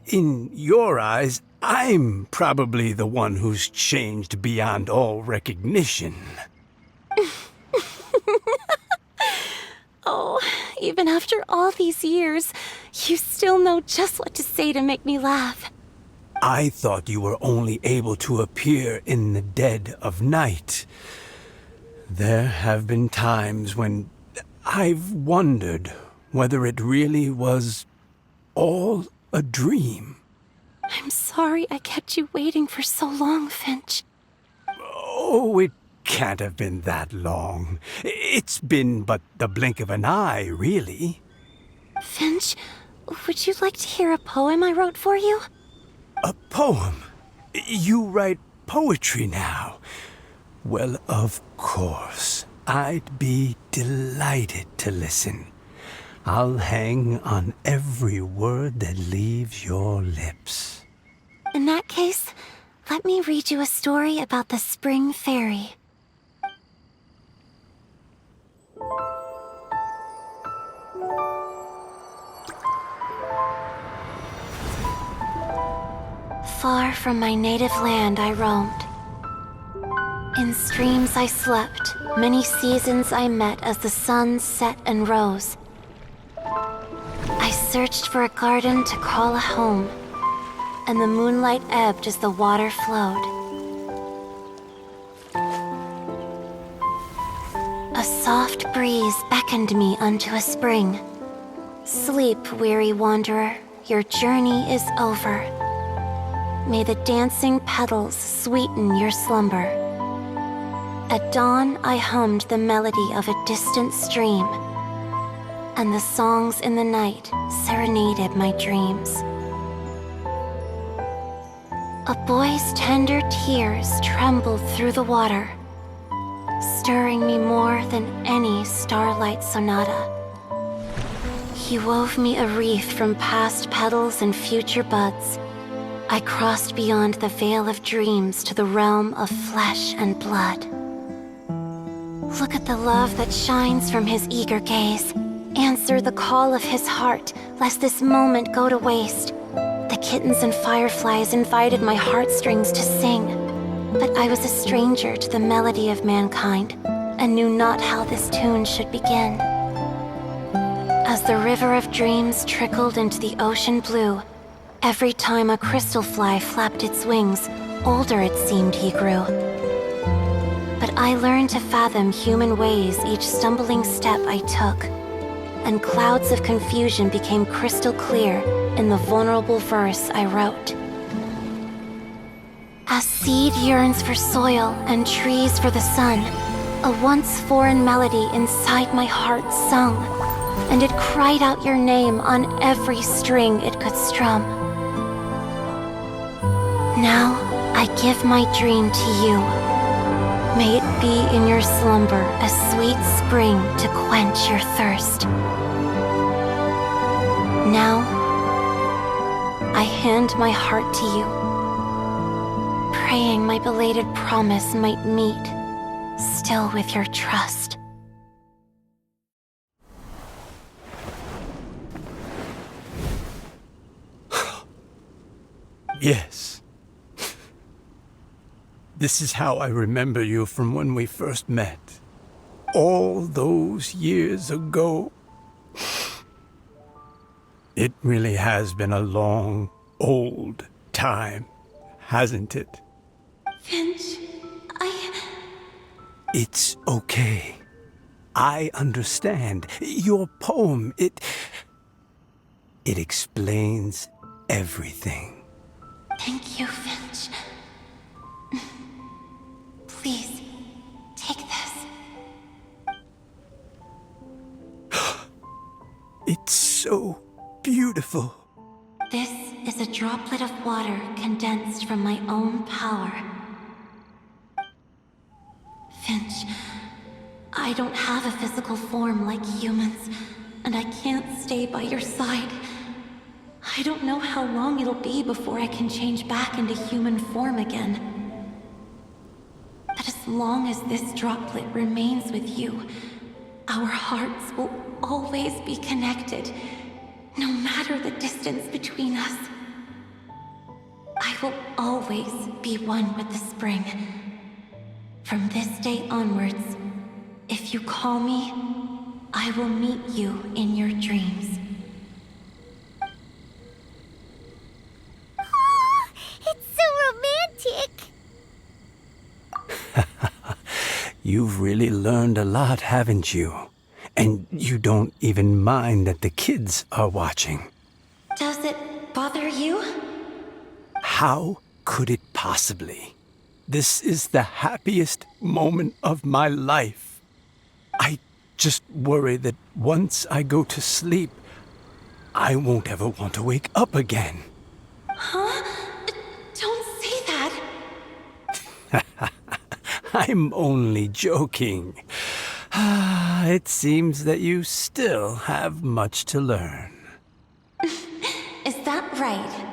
in your eyes, I'm probably the one who's changed beyond all recognition. Oh, even after all these years, you still know just what to say to make me laugh. I thought you were only able to appear in the dead of night. There have been times when I've wondered whether it really was all a dream. I'm sorry I kept you waiting for so long, Finch. Oh, it can't have been that long. It's been but the blink of an eye, really. Finch, would you like to hear a poem I wrote for you? A poem? You write poetry now? Well, of course. I'd be delighted to listen. I'll hang on every word that leaves your lips. In that case, let me read you a story about the Spring Fairy. Far from my native land I roamed. In streams I slept, many seasons I met as the sun set and rose. I searched for a garden to call a home, and the moonlight ebbed as the water flowed. A soft breeze beckoned me unto a spring. Sleep, weary wanderer, your journey is over. May the dancing petals sweeten your slumber. At dawn, I hummed the melody of a distant stream, and the songs in the night serenaded my dreams. A boy's tender tears trembled through the water, stirring me more than any starlight sonata. He wove me a wreath from past petals and future buds. I crossed beyond the veil of dreams to the realm of flesh and blood. Look at the love that shines from his eager gaze. Answer the call of his heart, lest this moment go to waste. The kittens and fireflies invited my heartstrings to sing, but I was a stranger to the melody of mankind, and knew not how this tune should begin. As the river of dreams trickled into the ocean blue, every time a crystal fly flapped its wings, older it seemed he grew. But I learned to fathom human ways each stumbling step I took, and clouds of confusion became crystal clear in the vulnerable verse I wrote. As seed yearns for soil and trees for the sun, a once foreign melody inside my heart sung, and it cried out your name on every string it could strum. Now I give my dream to you. May it be in your slumber a sweet spring to quench your thirst. Now, I hand my heart to you, praying my belated promise might meet, still with your trust. Yes. This is how I remember you from when we first met. All those years ago. It really has been a long, old time, hasn't it? Finch, It's okay. I understand. Your poem, it explains everything. Thank you, Finch. Please, take this. It's so beautiful. This is a droplet of water condensed from my own power. Finch, I don't have a physical form like humans, and I can't stay by your side. I don't know how long it'll be before I can change back into human form again. But as long as this droplet remains with you, our hearts will always be connected, no matter the distance between us. I will always be one with the spring. From this day onwards, if you call me, I will meet you in your dreams. Oh, it's so romantic. You've really learned a lot, haven't you? And you don't even mind that the kids are watching. Does it bother you? How could it possibly? This is the happiest moment of my life. I just worry that once I go to sleep, I won't ever want to wake up again. Huh? Don't say that. I'm only joking. It seems that you still have much to learn. Is that right?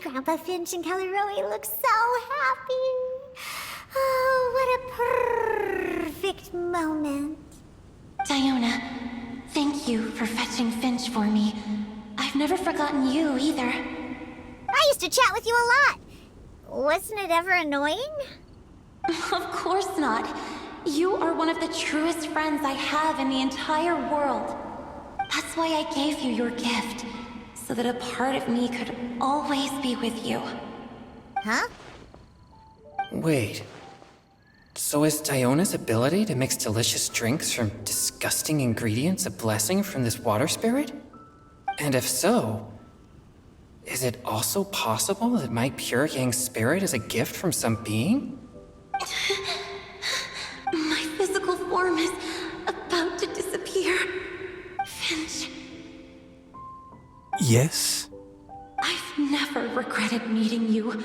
Grandpa Finch and Kelleroy look so happy. Oh, what a perfect moment. Diona, thank you for fetching Finch for me. I've never forgotten you either. I used to chat with you a lot. Wasn't it ever annoying? Of course not. You are one of the truest friends I have in the entire world. That's why I gave you your gift, so that a part of me could always be with you. Huh? Wait. So is Diona's ability to mix delicious drinks from disgusting ingredients a blessing from this water spirit? And if so, is it also possible that my pure yang spirit is a gift from some being? My physical form is about to disappear. Finch, Yes? I've never regretted meeting you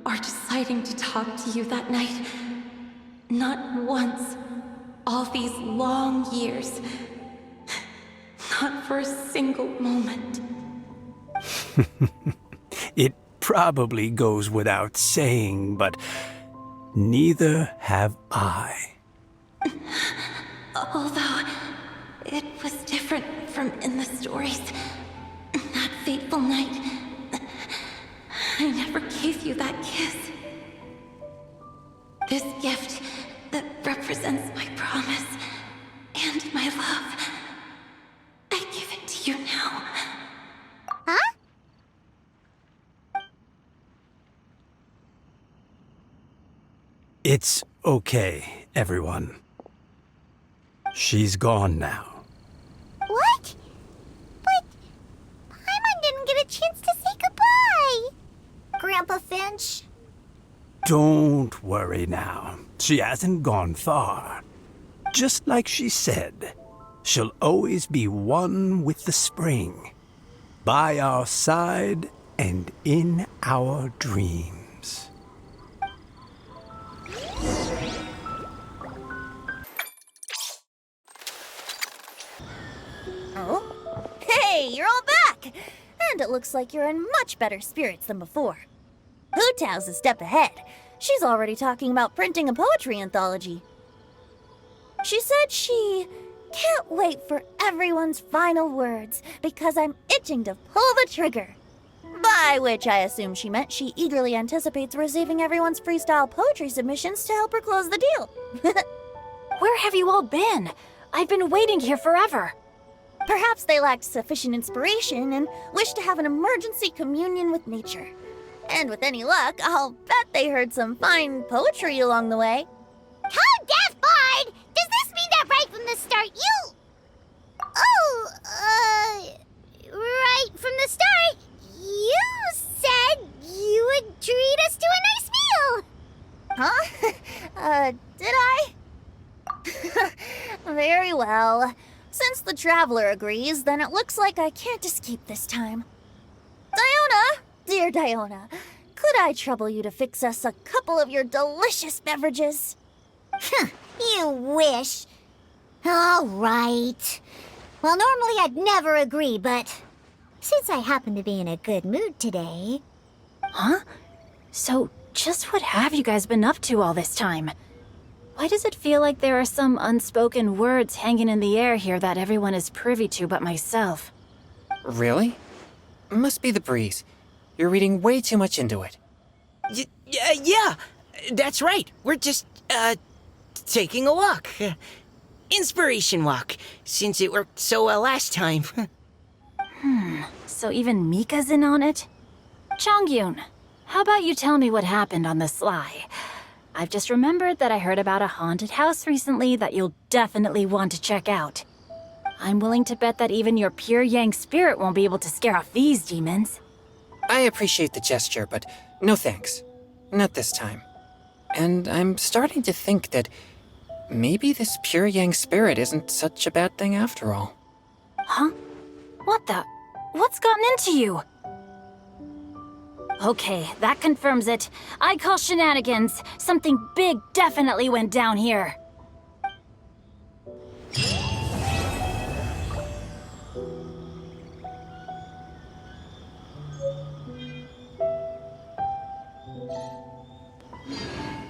or deciding to talk to you that night. Not once. All these long years. Not for a single moment. It probably goes without saying, but neither have I. Although, it was different from in the stories. That fateful night, I never gave you that kiss. This gift that represents my promise and my love, I give it to you now. Huh? It's okay, everyone. She's gone now. What? But Paimon didn't get a chance to say goodbye. Grandpa Finch? Don't worry now. She hasn't gone far. Just like she said, she'll always be one with the spring, by our side and in our dreams. Oh? Hey, you're all back! And it looks like you're in much better spirits than before. Hu Tao's a step ahead. She's already talking about printing a poetry anthology. She said she can't wait for everyone's final words because I'm itching to pull the trigger. By which I assume she meant she eagerly anticipates receiving everyone's freestyle poetry submissions to help her close the deal. Where have you all been? I've been waiting here forever. Perhaps they lacked sufficient inspiration and wished to have an emergency communion with nature. And with any luck, I'll bet they heard some fine poetry along the way. How deaf, Bard! Does this mean that right from the start you... Oh, right from the start, you said you would treat us to a nice meal! Huh? Did I? Very well. Since the traveler agrees, then it looks like I can't escape this time. Diona! Dear Diona, could I trouble you to fix us a couple of your delicious beverages? You wish. All right. Well, normally I'd never agree, but since I happen to be in a good mood today... Huh? So, just what have you guys been up to all this time? Why does it feel like there are some unspoken words hanging in the air here that everyone is privy to but myself? Really? Must be the breeze. You're reading way too much into it. Yeah, that's right. We're just, taking a walk. Inspiration walk, since it worked so well last time. So even Mika's in on it? Chongyun, how about you tell me what happened on the sly? I've just remembered that I heard about a haunted house recently that you'll definitely want to check out. I'm willing to bet that even your pure Yang spirit won't be able to scare off these demons. I appreciate the gesture, but no thanks. Not this time. And I'm starting to think that maybe this pure Yang spirit isn't such a bad thing after all. Huh? What the? What's gotten into you? Okay, that confirms it. I call shenanigans. Something big definitely went down here.